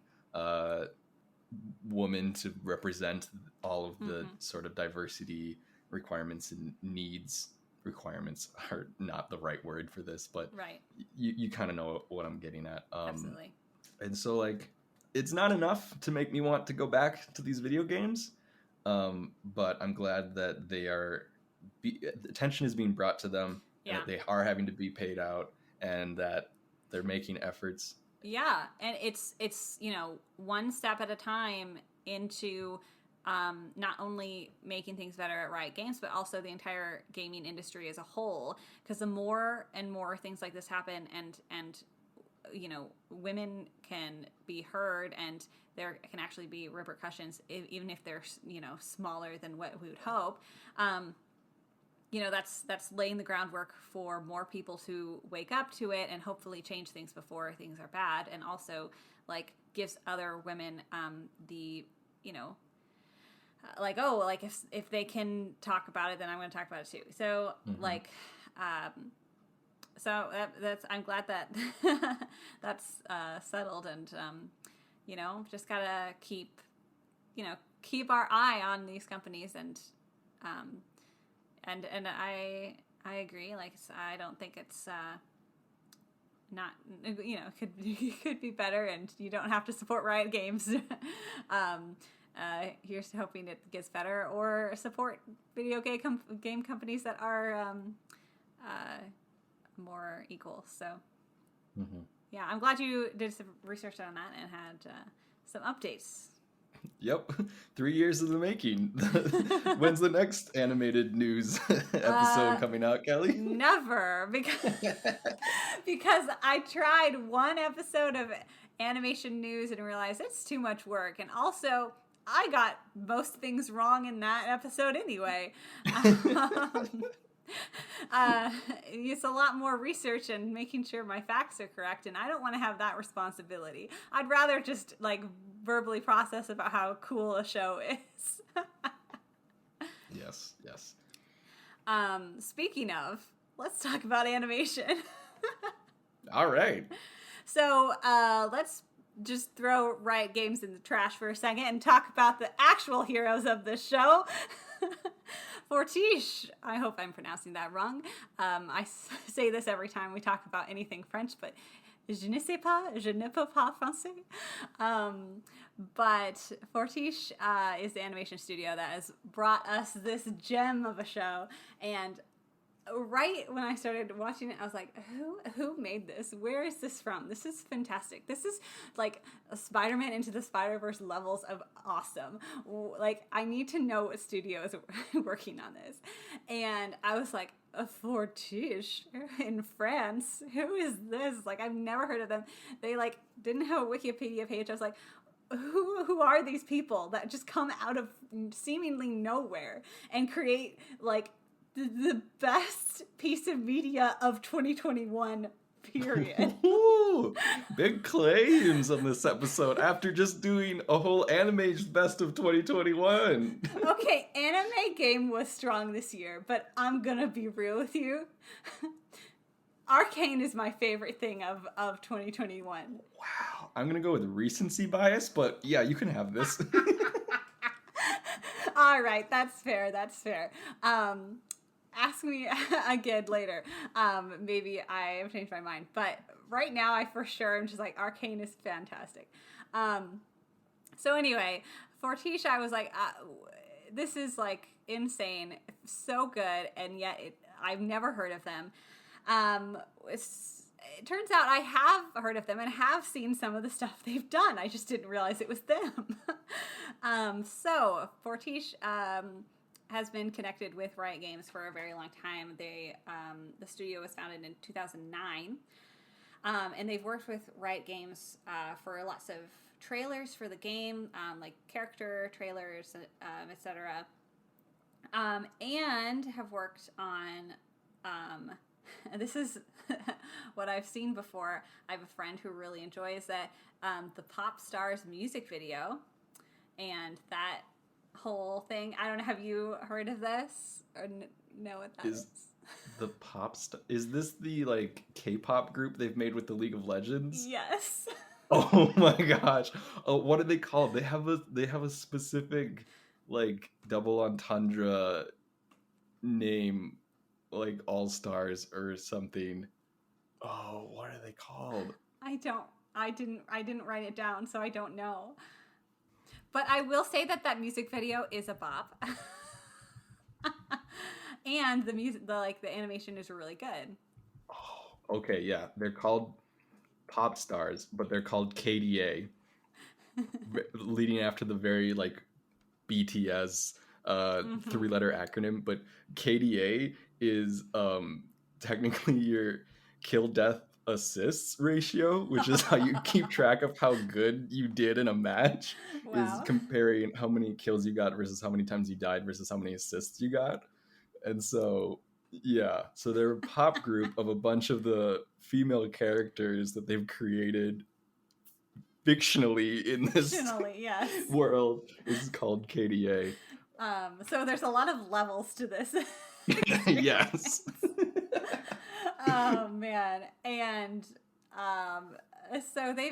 S2: woman to represent all of the sort of diversity requirements and needs. Requirements are not the right word for this, but you kind of know what I'm getting at.
S1: Absolutely.
S2: And so like it's not enough to make me want to go back to these video games, but I'm glad that they are attention is being brought to them, and that they are having to be paid out, and that they're making efforts.
S1: Yeah, and it's one step at a time into not only making things better at Riot Games, but also the entire gaming industry as a whole. Because the more and more things like this happen, and women can be heard, and there can actually be repercussions, even if they're smaller than what we would hope. That's laying the groundwork for more people to wake up to it and hopefully change things before things are bad, and also like gives other women if they can talk about it, then I'm going to talk about it too. So I'm glad that that's settled, and just gotta keep our eye on these companies, and I agree. Like, I don't think it's not could be better, and you don't have to support Riot Games. Here's hoping it gets better, or support video game companies that are more equal. So yeah, I'm glad you did some research on that and had some updates.
S2: Yep, 3 years in the making. When's the next animated news episode coming out, Kelly?
S1: Never, because I tried one episode of animation news and realized it's too much work, and also I got most things wrong in that episode anyway. It's a lot more research and making sure my facts are correct, and I don't want to have that responsibility. I'd rather just like verbally process about how cool a show is.
S2: Yes, yes.
S1: Speaking of, let's talk about animation.
S2: All right.
S1: So let's just throw Riot Games in the trash for a second and talk about the actual heroes of the show. Fortiche, I hope I'm pronouncing that wrong. I say this every time we talk about anything French, but je ne sais pas, je ne peux pas français. But Fortiche is the animation studio that has brought us this gem of a show. And right when I started watching it, I was like, who made this? Where is this from? This is fantastic. This is like a Spider-Man Into the Spider-Verse levels of awesome. Like, I need to know what studio is working on this. And I was like, a Fortiche in France? Who is this? Like, I've never heard of them. They like didn't have a Wikipedia page. I was like, who are these people that just come out of seemingly nowhere and create like the best piece of media of 2021, period.
S2: Ooh, big claims on this episode after just doing a whole anime's best of 2021.
S1: Okay, anime game was strong this year, but I'm gonna be real with you. Arcane is my favorite thing of 2021.
S2: Wow. I'm going to go with recency bias, but yeah, you can have this.
S1: All right, that's fair. That's fair. Ask me again later. Maybe I have changed my mind. But right now, I for sure am just like, Arcane is fantastic. So anyway, Fortiche, I was like, this is like insane. So good. And yet I've never heard of them. It turns out I have heard of them and have seen some of the stuff they've done. I just didn't realize it was them. So Fortiche has been connected with Riot Games for a very long time. The studio was founded in 2009, and they've worked with Riot Games for lots of trailers for the game, like character trailers, etc. And have worked on. This is what I've seen before. I have a friend who really enjoys that, the Pop Stars music video, and that whole thing. I don't know. Have you heard of this or know what that is?
S2: The is this the like K-pop group they've made with the League of Legends?
S1: Yes.
S2: Oh my gosh. Oh, what are they called? They have a specific like double entendre name, like All Stars or something. Oh, what are they called?
S1: I didn't write it down, so I don't know. But I will say that music video is a bop. And the animation is really good.
S2: Oh, okay, yeah. They're called Pop Stars, but they're called KDA. Leading after the very like BTS three-letter acronym, but KDA is technically your kill death assists ratio, which is how you keep track of how good you did in a match. Wow. Is comparing how many kills you got versus how many times you died versus how many assists you got. And so yeah, so they're a pop group of a bunch of the female characters that they've created fictionally in this
S1: yes.
S2: world. This is called KDA.
S1: So there's a lot of levels to this.
S2: Yes.
S1: Oh man. And so they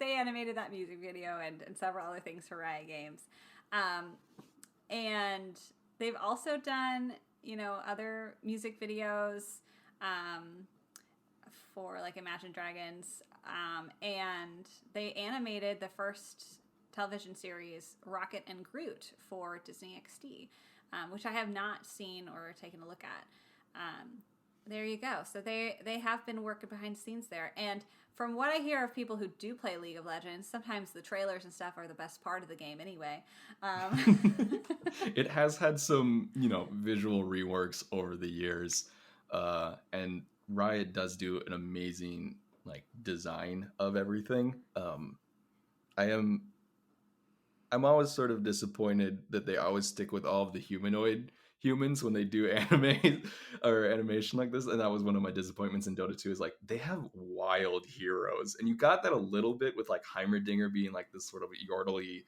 S1: animated that music video and several other things for Riot Games. And they've also done, other music videos for like Imagine Dragons. And they animated the first television series Rocket and Groot for Disney XD, which I have not seen or taken a look at. There you go. So they have been working behind the scenes there. And from what I hear of people who do play League of Legends, sometimes the trailers and stuff are the best part of the game anyway.
S2: It has had some, visual reworks over the years. And Riot does do an amazing like design of everything. I'm always sort of disappointed that they always stick with all of the humanoid humans when they do anime or animation like this, and that was one of my disappointments in Dota 2 is like they have wild heroes, and you got that a little bit with like Heimerdinger being like this sort of yordly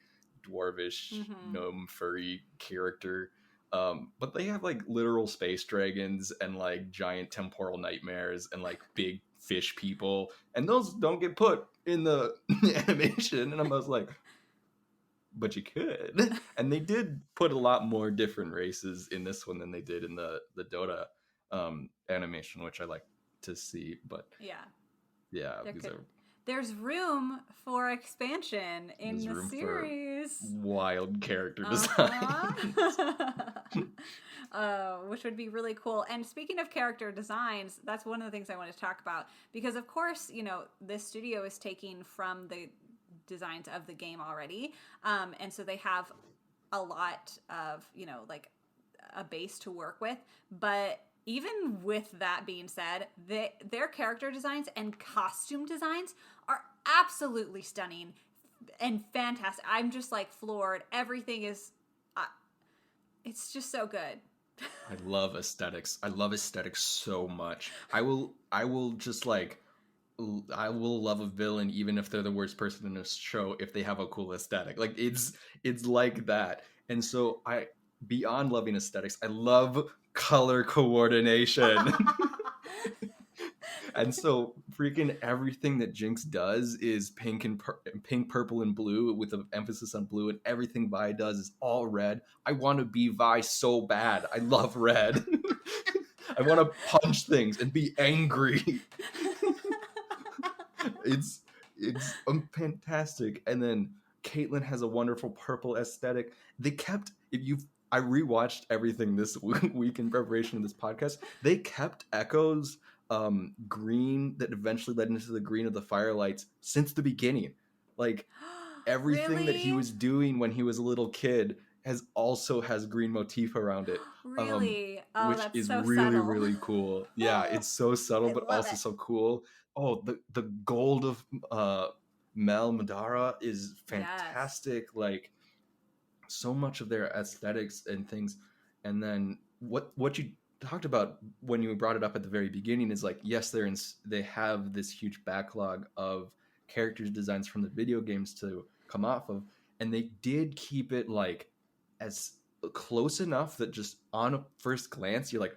S2: dwarvish gnome furry character. But they have like literal space dragons and like giant temporal nightmares and like big fish people, and those don't get put in the animation, and I was like, but you could. And they did put a lot more different races in this one than they did in the Dota animation, which I like to see. But yeah,
S1: there's room for expansion in the series.
S2: Wild character design.
S1: Which would be really cool. And speaking of character designs, that's one of the things I want to talk about. Because of course, this studio is taking from the designs of the game already. And so they have a lot of, like a base to work with. But even with that being said, their character designs and costume designs are absolutely stunning and fantastic. I'm just like floored. Everything is, it's just so good.
S2: I love aesthetics. I love aesthetics so much. I will just like, I will love a villain even if they're the worst person in a show if they have a cool aesthetic. Like it's like that. And so beyond loving aesthetics, I love color coordination. And so freaking everything that Jinx does is pink, purple, and blue with an emphasis on blue, and everything Vi does is all red. I want to be Vi so bad. I love red. I want to punch things and be angry. It's fantastic. And then Caitlyn has a wonderful purple aesthetic. I rewatched everything this week in preparation of this podcast. They kept Echo's green that eventually led into the green of the firelights since the beginning. Like everything that he was doing when he was a little kid has green motif around it.
S1: Really?
S2: Which
S1: that's
S2: is
S1: so
S2: really,
S1: subtle.
S2: really cool. Yeah, it's so subtle, but also so cool. Oh, the gold of Mel Madara is fantastic. Yes. Like so much of their aesthetics and things. And then what you talked about when you brought it up at the very beginning is like, yes, they have this huge backlog of characters designs from the video games to come off of, and they did keep it like as close enough that just on a first glance you're like,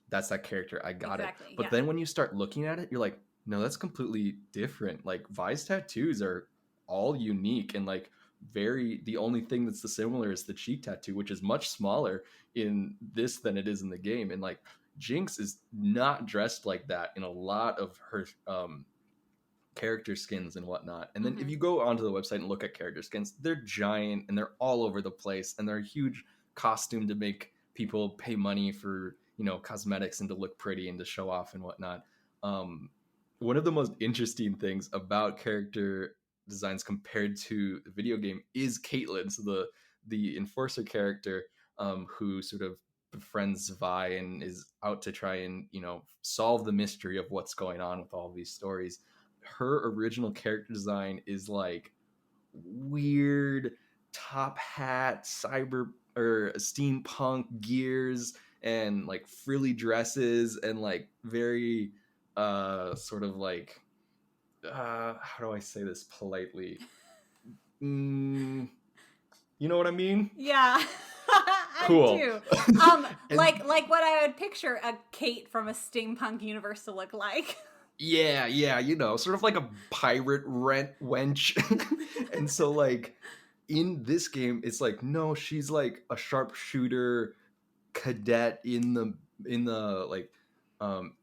S2: that's that character, I got it. But then when you start looking at it, you're like, no, that's completely different. Like Vi's tattoos are all unique, and like the only thing that's the similar is the cheek tattoo, which is much smaller in this than it is in the game. And like Jinx is not dressed like that in a lot of her character skins and whatnot. And then if you go onto the website and look at character skins, they're giant and they're all over the place, and they're a huge costume to make people pay money for, cosmetics and to look pretty and to show off and whatnot. One of the most interesting things about character designs compared to the video game is Caitlyn, so the enforcer character, who sort of befriends Vi and is out to try and solve the mystery of what's going on with all these stories. Her original character design is like weird top hat, cyber or steampunk gears, and like frilly dresses, and like very sort of like how do I say this politely? You know what I mean?
S1: Yeah.
S2: Cool.
S1: I do. Like what I would picture a Kate from a steampunk universe to look like.
S2: Yeah, sort of like a pirate wench. And so like in this game, it's like, no, she's like a sharpshooter cadet in the like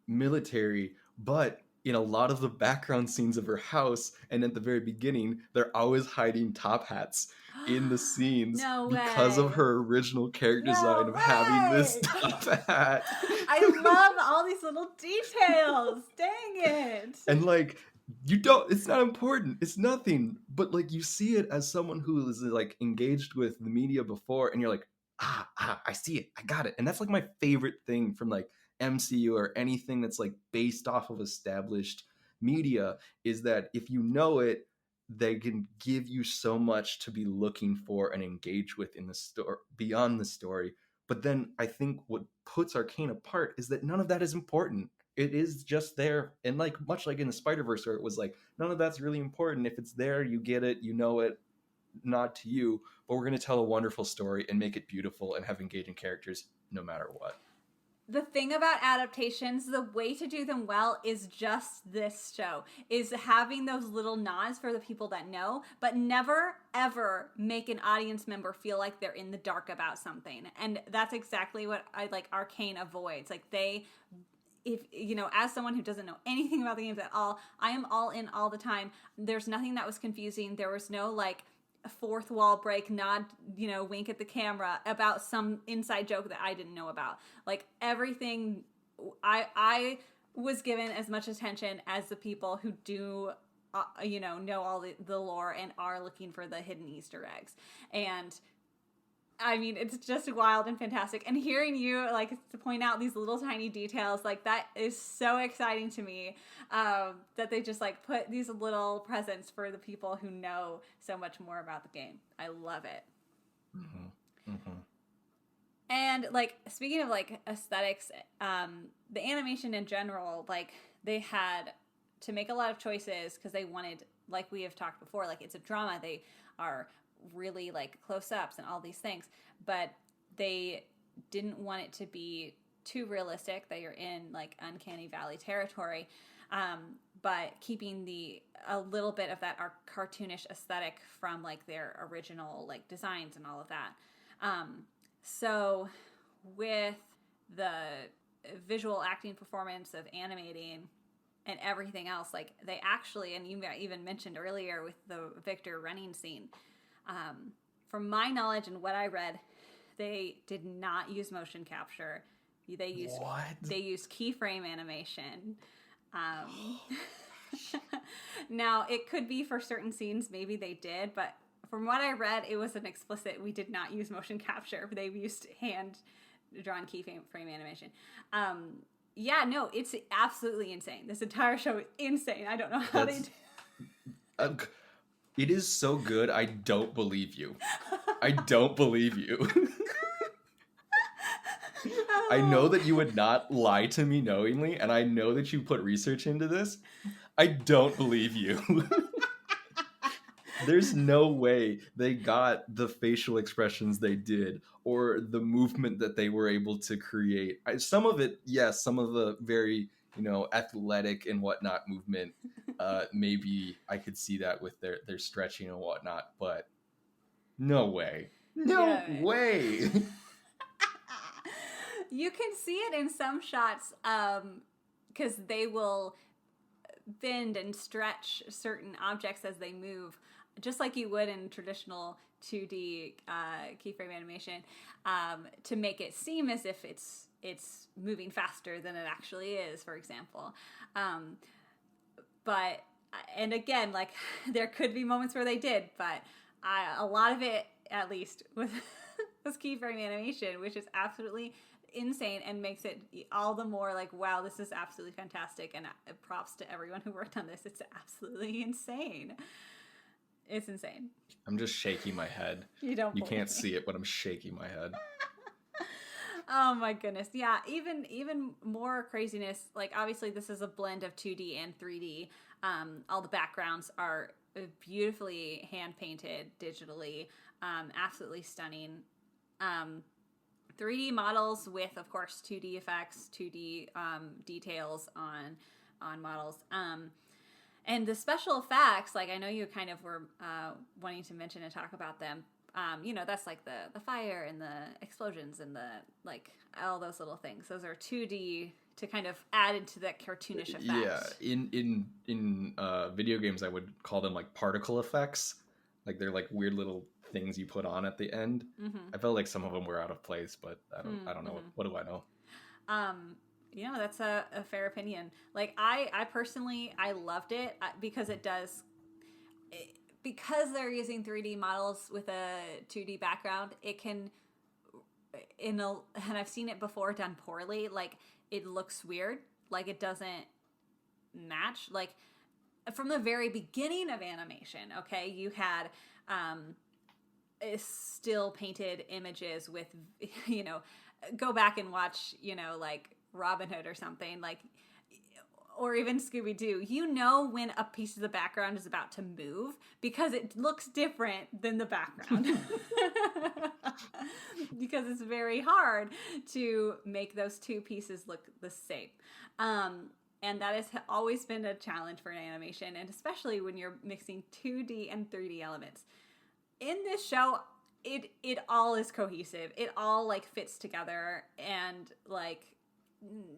S2: military, but in a lot of the background scenes of her house and at the very beginning, they're always hiding top hats. in the scenes
S1: No
S2: because of
S1: way.
S2: her original character design
S1: No
S2: of having this
S1: way.
S2: top hat.
S1: I love all these little details. Dang it.
S2: And like, you don't, it's not important, it's nothing, but like you see it as someone who is like engaged with the media before, and you're like, I see it, I got it. And that's like my favorite thing from like MCU or anything that's like based off of established media, is that if you know it, they can give you so much to be looking for and engage with in the story beyond the story. But then I think what puts Arcane apart is that none of that is important. It is just there, and like much like in the Spider-Verse, where it was like none of that's really important. If it's there, you get it, you know it, not to you, but we're going to tell a wonderful story and make it beautiful and have engaging characters no matter what.
S1: The thing about adaptations, the way to do them well is just this show, is having those little nods for the people that know, but never ever make an audience member feel like they're in the dark about something. And that's exactly what I like Arcane avoids. Like they, if you know, as someone who doesn't know anything about the games at all, I am all in all the time. There's nothing that was confusing. There was no like fourth wall break, nod, you know, wink at the camera about some inside joke that I didn't know about. Like everything, I was given as much attention as the people who do, you know all the lore and are looking for the hidden Easter eggs. And I mean, it's just wild and fantastic. And hearing you, like, to point out these little tiny details, like, that is so exciting to me, that they just, like, put these little presents for the people who know so much more about the game. I love it.
S2: Mm-hmm. Mm-hmm.
S1: And, like, speaking of, like, aesthetics, the animation in general, like, they had to make a lot of choices because they wanted, like we have talked before, like, it's a drama. They are really like close-ups and all these things, but they didn't want it to be too realistic that you're in like uncanny valley territory, but keeping a little bit of that cartoonish aesthetic from like their original like designs and all of that. So with the visual acting performance of animating and everything else, like they actually, and you even mentioned earlier with the Victor running scene, from my knowledge and what I read, they did not use motion capture. They used keyframe animation. Now, it could be for certain scenes, maybe they did, but from what I read, it was an explicit, we did not use motion capture. They used hand-drawn keyframe animation. Yeah, no, it's absolutely insane. This entire show is insane. I don't know how they do.
S2: It is so good, I don't believe you. I don't believe you. I know that you would not lie to me knowingly, and I know that you put research into this. I don't believe you. There's no way they got the facial expressions they did or the movement that they were able to create. Some of it, yes, some of the very, athletic and whatnot movement, maybe I could see that with their stretching and whatnot, but no way. No way.
S1: You can see it in some shots, because they will bend and stretch certain objects as they move, just like you would in traditional 2D keyframe animation, to make it seem as if it's moving faster than it actually is, for example. But, and again, like, there could be moments where they did, but a lot of it, at least, was keyframe animation, which is absolutely insane and makes it all the more like, wow, this is absolutely fantastic, and props to everyone who worked on this. It's absolutely insane. It's insane.
S2: I'm just shaking my head. You can't see it, but I'm shaking my head.
S1: Oh my goodness. Yeah, even more craziness. Like, obviously this is a blend of 2D and 3D. All the backgrounds are beautifully hand painted digitally. Absolutely stunning. 3D models with, of course, 2D effects, 2D details on models. And the special effects, like, I know you kind of were wanting to mention and talk about them. That's like the fire and the explosions and the, like, all those little things. Those are 2D to kind of add into that cartoonish effect.
S2: Yeah, in video games, I would call them like particle effects. Like, they're like weird little things you put on at the end.
S1: Mm-hmm.
S2: I felt like some of them were out of place, but I don't know.
S1: Mm-hmm.
S2: What do I know?
S1: That's a fair opinion. Like I personally, I loved it because because they're using 3D models with a 2D background, it can, and I've seen it before done poorly. Like it looks weird. Like it doesn't match. Like from the very beginning of animation, okay, you had still painted images with, go back and watch, like Robin Hood or something, like, or even Scooby-Doo, when a piece of the background is about to move because it looks different than the background. Because it's very hard to make those two pieces look the same. And that has always been a challenge for an animation, and especially when you're mixing 2D and 3D elements. In this show, it all is cohesive. It all like fits together, and like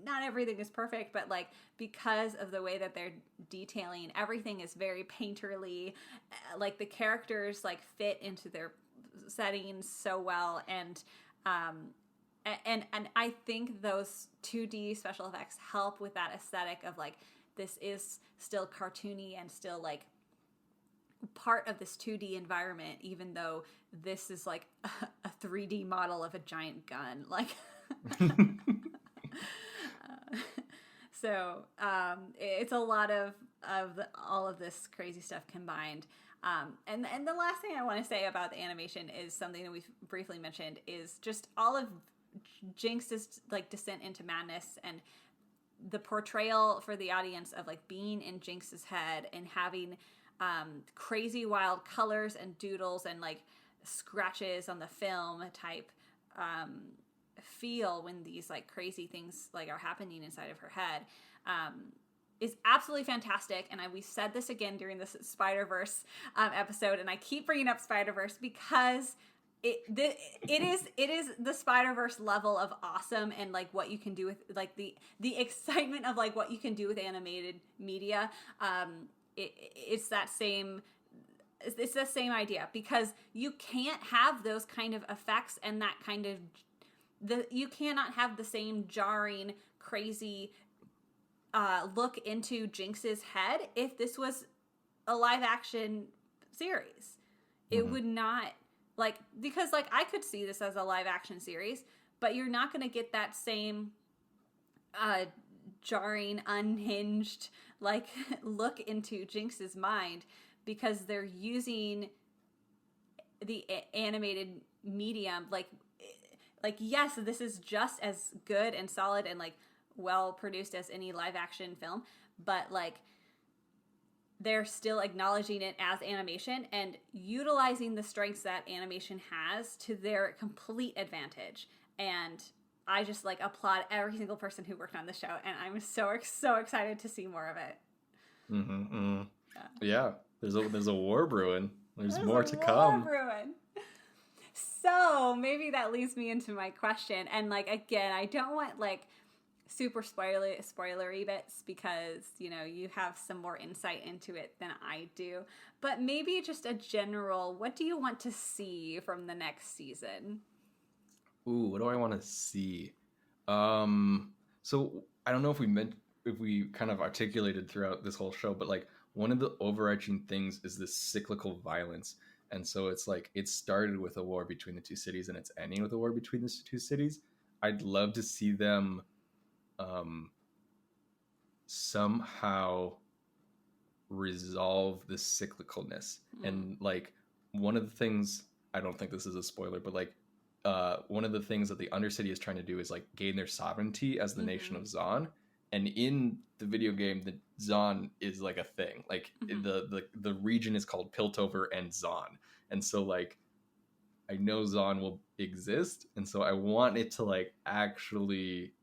S1: not everything is perfect, but like because of the way that they're detailing, everything is very painterly. Like the characters like fit into their settings so well, and I think those 2D special effects help with that aesthetic of like this is still cartoony and still like part of this 2D environment, even though this is like a 3D model of a giant gun. Like, so it's a lot of all of this crazy stuff combined. And the last thing I want to say about the animation is something that we've briefly mentioned, is just all of Jinx's like descent into madness and the portrayal for the audience of like being in Jinx's head and having crazy wild colors and doodles and like scratches on the film type feel when these like crazy things like are happening inside of her head is absolutely fantastic. And we said this again during this Spider-Verse episode, and I keep bringing up Spider-Verse because it is the Spider-Verse level of awesome, and like what you can do with like the excitement of like what you can do with animated media. It's the same idea, because you can't have those kind of effects and that kind of you cannot have the same jarring, crazy look into Jinx's head if this was a live action series. It would not, like, because like I could see this as a live action series, but you're not going to get that same jarring, unhinged like look into Jinx's mind, because they're using the animated medium. Like yes, this is just as good and solid and like well produced as any live action film, but like they're still acknowledging it as animation and utilizing the strengths that animation has to their complete advantage. And I just like applaud every single person who worked on the show, and I'm so excited to see more of it.
S2: Yeah, there's a war brewing. There's more to come.
S1: Brewing. So maybe that leads me into my question, and like again, I don't want like super spoilery bits, because you have some more insight into it than I do, but maybe just a general, what do you want to see from the next season?
S2: Ooh, what do I want to see? So I don't know if we kind of articulated throughout this whole show, but like one of the overarching things is this cyclical violence. And so it's like it started with a war between the two cities and it's ending with a war between the two cities. I'd love to see them somehow resolve this cyclicalness. And like one of the things, I don't think this is a spoiler, but like one of the things that the Undercity is trying to do is like gain their sovereignty as the nation of Zon. And in the video game, the Zon is like a thing. Like the region is called Piltover and Zon. And so like I know Zon will exist, and so I want it to like actually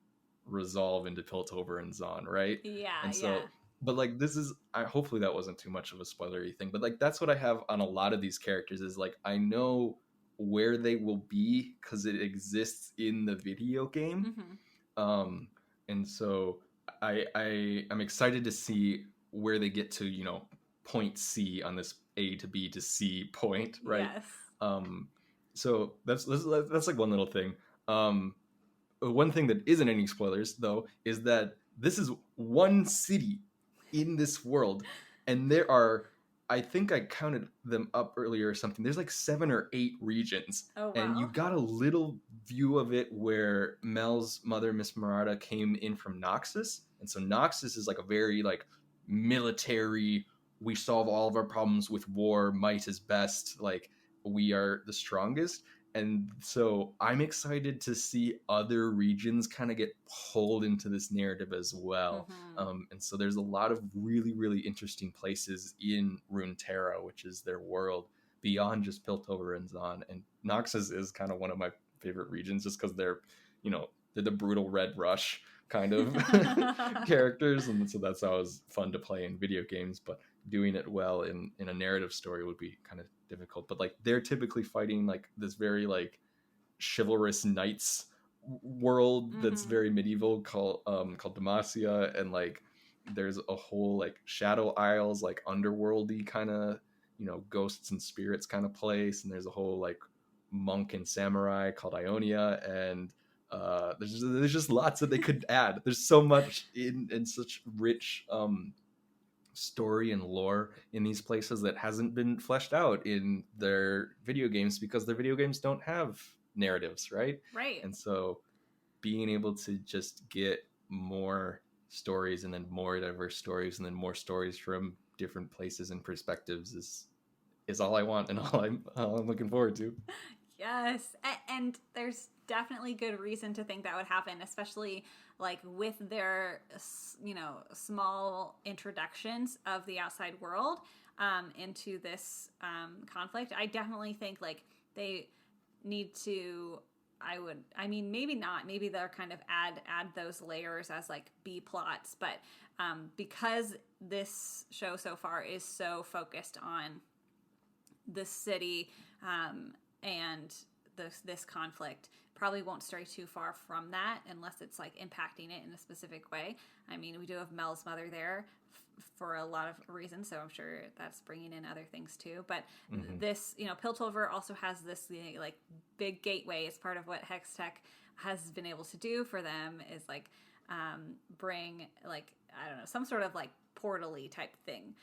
S2: resolve into Piltover and Zon, right?
S1: Yeah.
S2: And so but like this is hopefully that wasn't too much of a spoilery thing, but like that's what I have on a lot of these characters, is like I know where they will be because it exists in the video game. And so I'm excited to see where they get to, point C on this A to B to C point, right? Yes. So that's like one little thing. One thing that isn't any spoilers though is that this is one city in this world, and there are, I think I counted them up earlier or something, there's like 7 or 8 regions.
S1: Oh,
S2: And you
S1: wow.
S2: got a little view of it where Mel's mother, Miss Marata, came in from Noxus. And so Noxus is like a very like military, we solve all of our problems with war, might is best, like we are the strongest. And so I'm excited to see other regions kind of get pulled into this narrative as well. And so there's a lot of really, really interesting places in Runeterra, which is their world, beyond just Piltover and Zon. And Noxus is kind of one of my favorite regions just because they're the brutal Red Rush kind of characters. And so that's always fun to play in video games. But doing it well in a narrative story would be kind of difficult. But like they're typically fighting like this very like chivalrous knights world that's very medieval called Demacia, and like there's a whole like Shadow Isles, like underworldy kind of ghosts and spirits kind of place, and there's a whole like monk and samurai called Ionia, and there's just lots that they could add. There's so much in such rich story and lore in these places that hasn't been fleshed out in their video games because their video games don't have narratives, right? And so being able to just get more stories and then more diverse stories and then more stories from different places and perspectives is all I want and all I'm looking forward to.
S1: Yes, and there's definitely good reason to think that would happen, especially like with their small introductions of the outside world into this conflict. I definitely think like they need to, maybe not, maybe they'll kind of add those layers as like B plots, but because this show so far is so focused on the city and this conflict, probably won't stray too far from that unless it's like impacting it in a specific way. I mean, we do have Mel's mother there for a lot of reasons, so I'm sure that's bringing in other things too. But this, Piltover also has this like big gateway. It's part of what Hextech has been able to do for them is like bring like, I don't know, some sort of like portal-y type thing.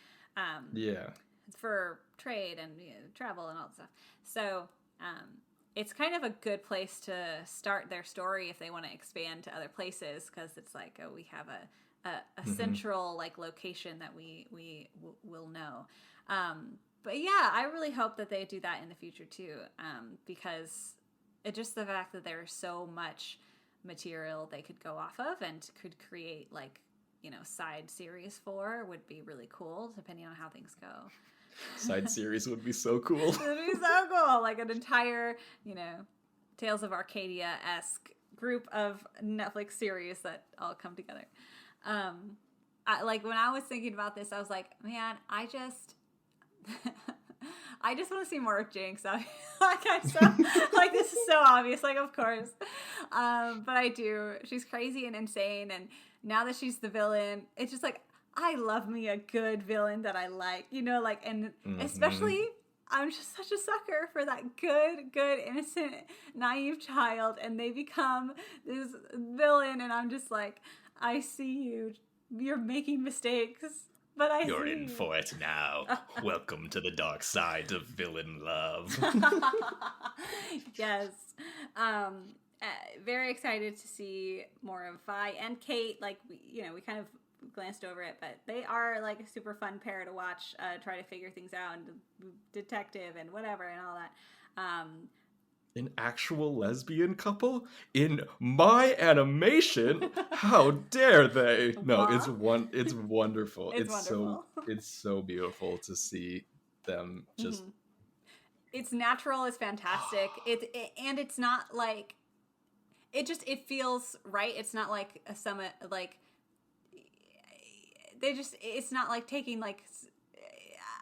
S1: For trade and travel and all that stuff. So it's kind of a good place to start their story if they want to expand to other places, because it's like, oh, we have a central like location that we will know. But yeah, I really hope that they do that in the future too, because it just the fact that there's so much material they could go off of and could create like side series for would be really cool, depending on how things go.
S2: Side series would be so cool.
S1: It would be so cool. Like an entire, Tales of Arcadia-esque group of Netflix series that all come together. Like when I was thinking about this, I was like, man, I just want to see more of Jinx. Like this is so obvious, like of course. But I do. She's crazy and insane, and now that she's the villain, it's just like, I love me a good villain that I like, and especially I'm just such a sucker for that good, innocent, naive child, and they become this villain, and I'm just like, I see you. You're making mistakes, but you're
S2: in for it now. Welcome to the dark side of villain love.
S1: Yes. Very excited to see more of Vi and Kate. Like, we kind of glanced over it, but they are like a super fun pair to watch, try to figure things out, and detective and whatever and all that.
S2: An actual lesbian couple in my animation? How dare they? No, it's wonderful. It's wonderful. It's so beautiful to see them just.
S1: It's natural. It's fantastic. And it's not like it feels right. It's not like a summit like. It's not like taking like,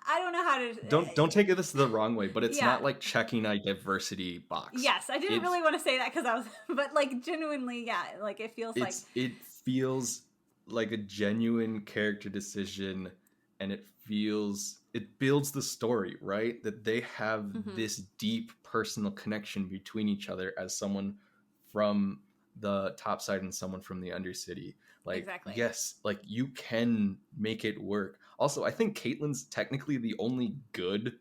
S1: I don't know how to.
S2: Don't take this the wrong way, but it's not like checking a diversity box.
S1: Yes, I didn't really want to say that because but like genuinely, yeah, like it feels
S2: like a genuine character decision, and it feels it builds the story, right? That they have
S1: Mm-hmm.
S2: this deep personal connection between each other as someone from the top side and someone from the undercity. Like,
S1: Exactly.
S2: yes, like you can make it work. Also, I think Caitlyn's technically the only good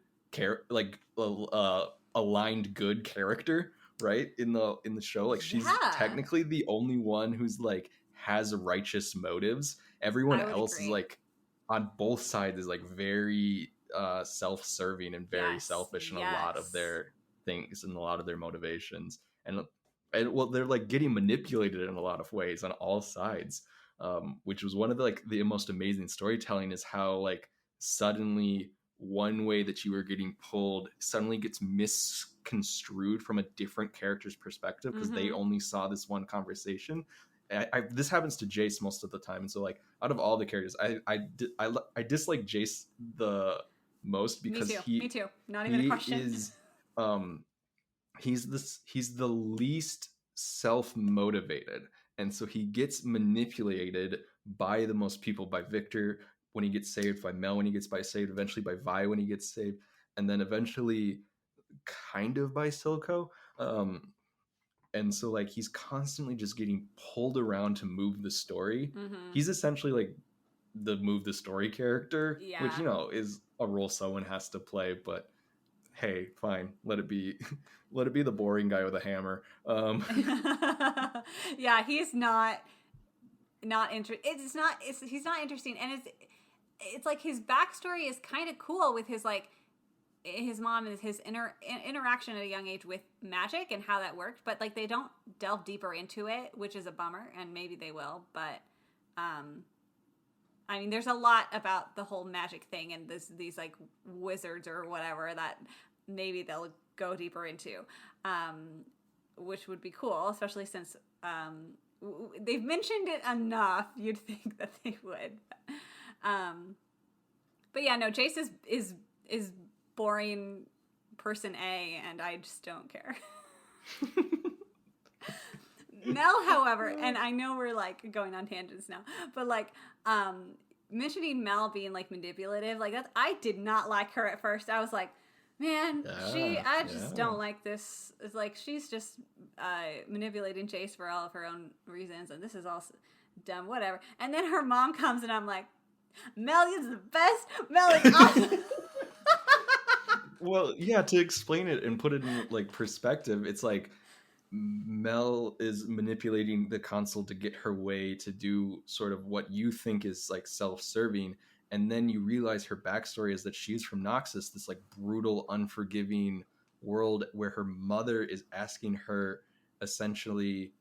S2: aligned good character, right? In the show. Like she's
S1: Yeah,
S2: technically the only one who's like has righteous motives. Everyone
S1: I would
S2: else is
S1: agree.
S2: like on both sides is like very self-serving and very
S1: Yes,
S2: selfish in a lot of
S1: yes.
S2: their things and a lot of their motivations, and well, they're like getting manipulated in a lot of ways on all sides, which was one of the most amazing storytelling is how like suddenly one way that you were getting pulled suddenly gets misconstrued from a different character's perspective because they
S1: Mm-hmm.
S2: only saw this one conversation. This happens to Jace most of the time, and so like out of all the characters, I dislike Jace the most
S1: Me
S2: because
S1: too. Me too. Not even a
S2: he
S1: question.
S2: is um he's the least self-motivated, and so he gets manipulated by the most people, by Victor when he gets saved, by Mel when he gets saved, eventually by Vi when he gets saved, and then eventually kind of by Silco. And so like he's constantly just getting pulled around to move the story.
S1: Mm-hmm.
S2: He's essentially like the move the story character, which
S1: Yeah.
S2: you know is a role someone has to play, but hey, fine, let it be. Let it be the boring guy with a hammer.
S1: Yeah, he's not interesting. It's not. It's he's not interesting, and it's like his backstory is kind of cool with his like his mom and his interaction at a young age with magic and how that worked, but like they don't delve deeper into it, which is a bummer, and maybe they will, but um I mean there's a lot about the whole magic thing and these like wizards or whatever that maybe they'll go deeper into, um which would be cool, especially since they've mentioned it enough. You'd think that they would. um but yeah, no, Jace is boring person A, and I just don't care. Mel, however, and I know we're like going on tangents now, but like mentioning Mel being like manipulative, like that's I did not like her at first. I was like, man,
S2: Yeah,
S1: I just
S2: yeah.
S1: don't like this. It's like she's just manipulating Chase for all of her own reasons, and this is all dumb, whatever. And then her mom comes, and I'm like, Mel is the best. Mel is awesome.
S2: Well, yeah, to explain it and put it in like perspective, it's like Mel is manipulating the console to get her way to do sort of what you think is like self-serving, and then you realize her backstory is that she's from Noxus, this like brutal, unforgiving world where her mother is asking her essentially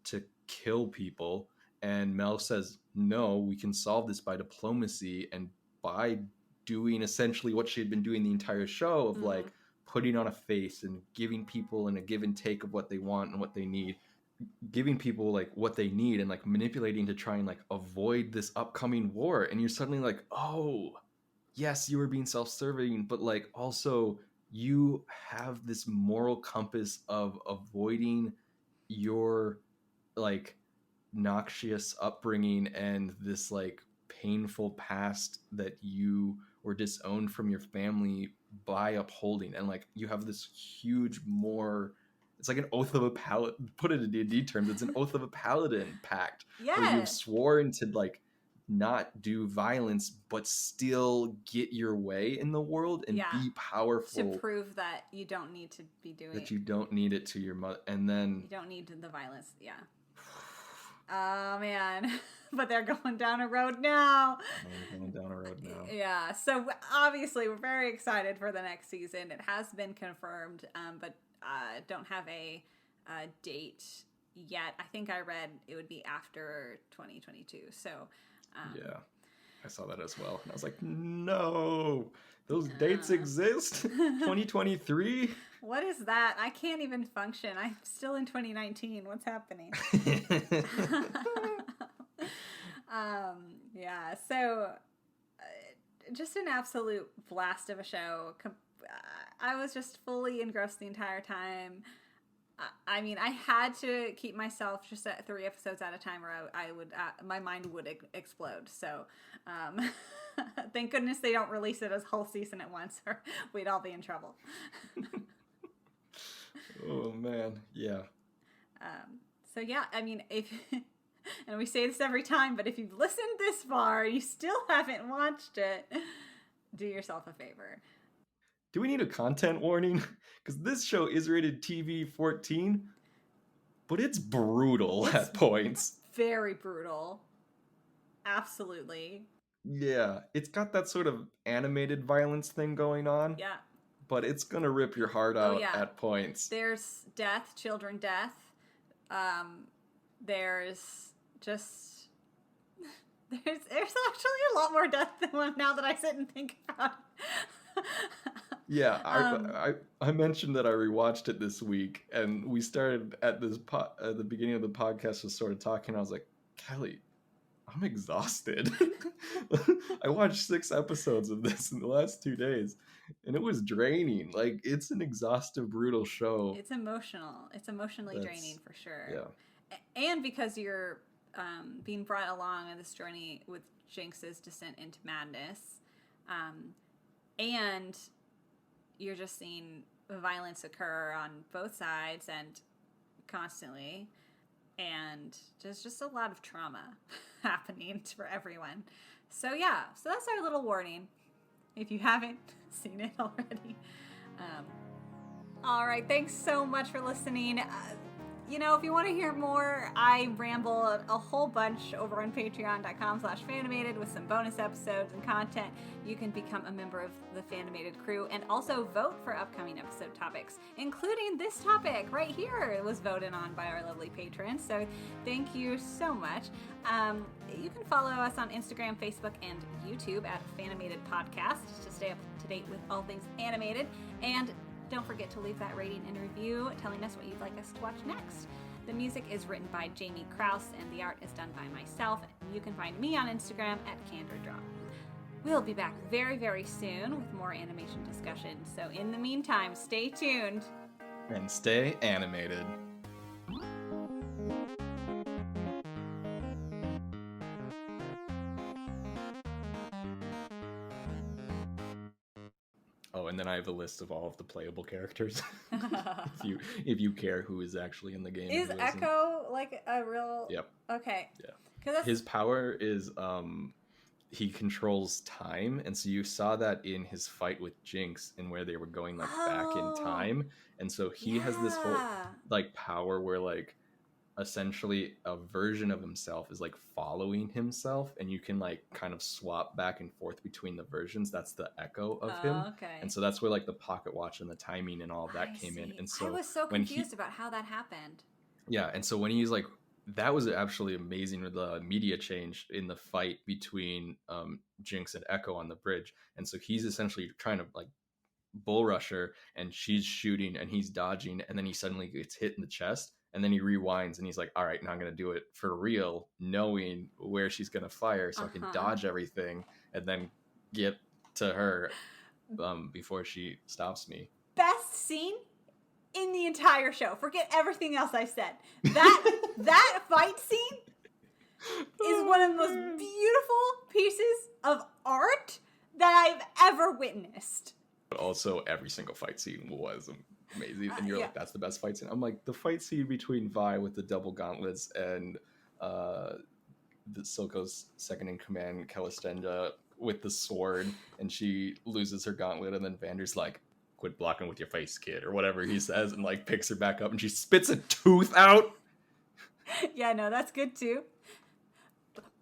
S2: to kill people, and Mel says, "No, we can solve this by diplomacy and by doing essentially what she had been doing the entire show of
S1: Mm-hmm.
S2: like putting on a face and giving people in a give and take of what they want and what they need, giving people like what they need and like manipulating to try and like avoid this upcoming war." And you're suddenly like, oh yes, you were being self-serving, but like also you have this moral compass of avoiding your like noxious upbringing and this like painful past that you were disowned from your family by upholding, and like you have this huge more, it's like an oath of a paladin, put it in D&D terms, it's an oath of a paladin pact where you've
S1: Yes.
S2: sworn to like not do violence but still get your way in the world and
S1: Yeah.
S2: be
S1: To
S2: powerful,
S1: prove that you don't need to be doing,
S2: that you don't need it to your mother. And then
S1: you don't need the violence. Yeah. Oh man, but they're going down a road now.
S2: we're going down a road now.
S1: Yeah, so obviously we're very excited for the next season. It has been confirmed, but don't have a date yet. I think I read it would be after 2022. So
S2: Yeah, I saw that as well, and I was like, no, those dates exist. 2023.
S1: what is that? I can't even function. I'm still in 2019. What's happening? Yeah, so just an absolute blast of a show. I was just fully engrossed the entire time. I mean, I had to keep myself just at 3 episodes at a time, or I would my mind would explode. So, Thank goodness they don't release it as whole season at once, or we'd all be in trouble.
S2: Oh man, yeah.
S1: So yeah, I mean, if and we say this every time, but if you've listened this far and you still haven't watched it, do yourself a favor.
S2: Do we need a content warning? Because this show is rated TV 14, but it's brutal at points.
S1: Very brutal. Absolutely.
S2: Yeah, it's got that sort of animated violence thing going on.
S1: Yeah.
S2: But it's gonna rip your heart out at points.
S1: There's death, children death. There's just there's actually a lot more death than one now that I sit and think about it.
S2: Yeah, I mentioned that I rewatched it this week, and we started at this at the beginning of the podcast, just sort of talking. I was like, Kelly, I'm exhausted. I watched 6 episodes of this in the last 2 days, and it was draining. Like, it's an exhaustive, brutal show.
S1: It's emotional. It's emotionally draining for sure.
S2: Yeah.
S1: And because you're being brought along on this journey with Jinx's descent into madness, and you're just seeing violence occur on both sides and constantly, and there's just a lot of trauma happening for everyone. So yeah, so that's our little warning if you haven't seen it already. All right, thanks so much for listening. If you want to hear more, I ramble a whole bunch over on patreon.com/Fanimated with some bonus episodes and content. You can become a member of the Fanimated crew and also vote for upcoming episode topics, including this topic right here. It was voted on by our lovely patrons, so thank you so much. You can follow us on Instagram, Facebook, and YouTube at Fanimated Podcast to stay up to date with all things animated. And don't forget to leave that rating and review telling us what you'd like us to watch next. The music is written by Jamie Krause and the art is done by myself. You can find me on Instagram at CandorDrop. We'll be back very, very soon with more animation discussion. So in the meantime, stay tuned.
S2: And stay animated. Oh, and then I have a list of all of the playable characters. if you care who is actually in the game.
S1: Is Echo like a real?
S2: Yep.
S1: Okay.
S2: Yeah. His power is he controls time, and so you saw that in his fight with Jinx and where they were going back in time, and so he has this whole power where essentially a version of himself is following himself, and you can kind of swap back and forth between the versions. That's the echo of him.
S1: Okay.
S2: And so that's where the pocket watch and the timing and all of that came in. And so
S1: I was so confused about how that happened.
S2: Yeah, and so when he's that was actually amazing with the media change in the fight between Jinx and Echo on the bridge. And so he's essentially trying to bull rush her, and she's shooting and he's dodging, and then he suddenly gets hit in the chest. And then he rewinds and he's like, all right, now I'm going to do it for real, knowing where she's going to fire so I can dodge everything and then get to her before she stops me.
S1: Best scene in the entire show. Forget everything else I said. That fight scene is one of the most beautiful pieces of art that I've ever witnessed.
S2: But also every single fight scene was amazing, and you're that's the best fight scene. I'm the fight scene between Vi with the double gauntlets and the Silco's second in command, Calistenda, with the sword, and she loses her gauntlet, and then Vander's quit blocking with your face, kid, or whatever he says, and picks her back up, and she spits a tooth out.
S1: Yeah, no, that's good too.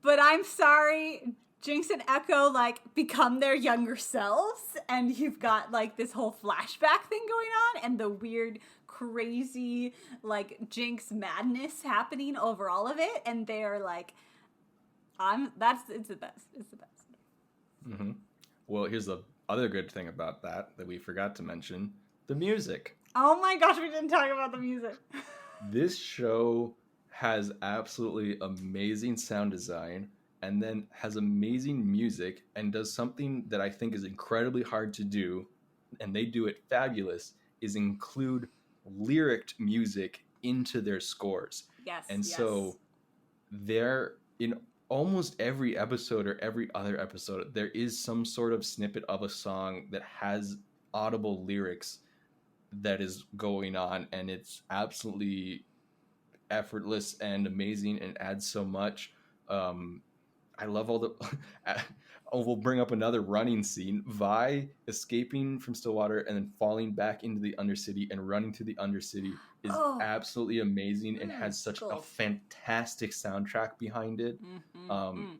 S1: But I'm sorry, Jinx and Echo become their younger selves, and you've got this whole flashback thing going on, and the weird, crazy Jinx madness happening over all of it, and they're it's the best. It's the best.
S2: Mm-hmm. Well, here's the other good thing about that we forgot to mention: the music.
S1: Oh my gosh, we didn't talk about the music.
S2: This show has absolutely amazing sound design, and then has amazing music, and does something that I think is incredibly hard to do, and they do it fabulous, is include lyric music into their scores.
S1: Yes.
S2: And so they're in almost every episode or every other episode, there is some sort of snippet of a song that has audible lyrics that is going on, and it's absolutely effortless and amazing and adds so much. I love all the. Oh, we'll bring up another running scene. Vi escaping from Stillwater and then falling back into the Undercity and running through the Undercity is absolutely amazing and has such a fantastic soundtrack behind it.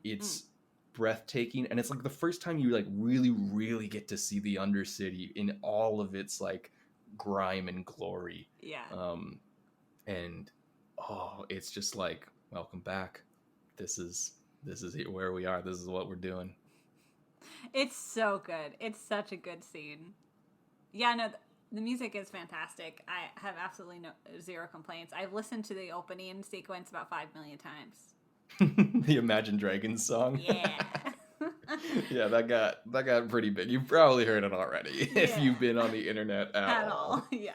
S2: It's breathtaking, and it's like the first time you like really get to see the Undercity in all of its like grime and glory.
S1: Yeah.
S2: And it's just like, welcome back. This is where we are. This is what we're doing.
S1: It's so good. It's such a good scene. Yeah, no, the music is fantastic. I have absolutely zero complaints. I've listened to the opening sequence about 5 million times.
S2: The Imagine Dragons song.
S1: Yeah.
S2: Yeah, that got pretty big. You've probably heard it already if you've been on the internet at all.
S1: Yeah.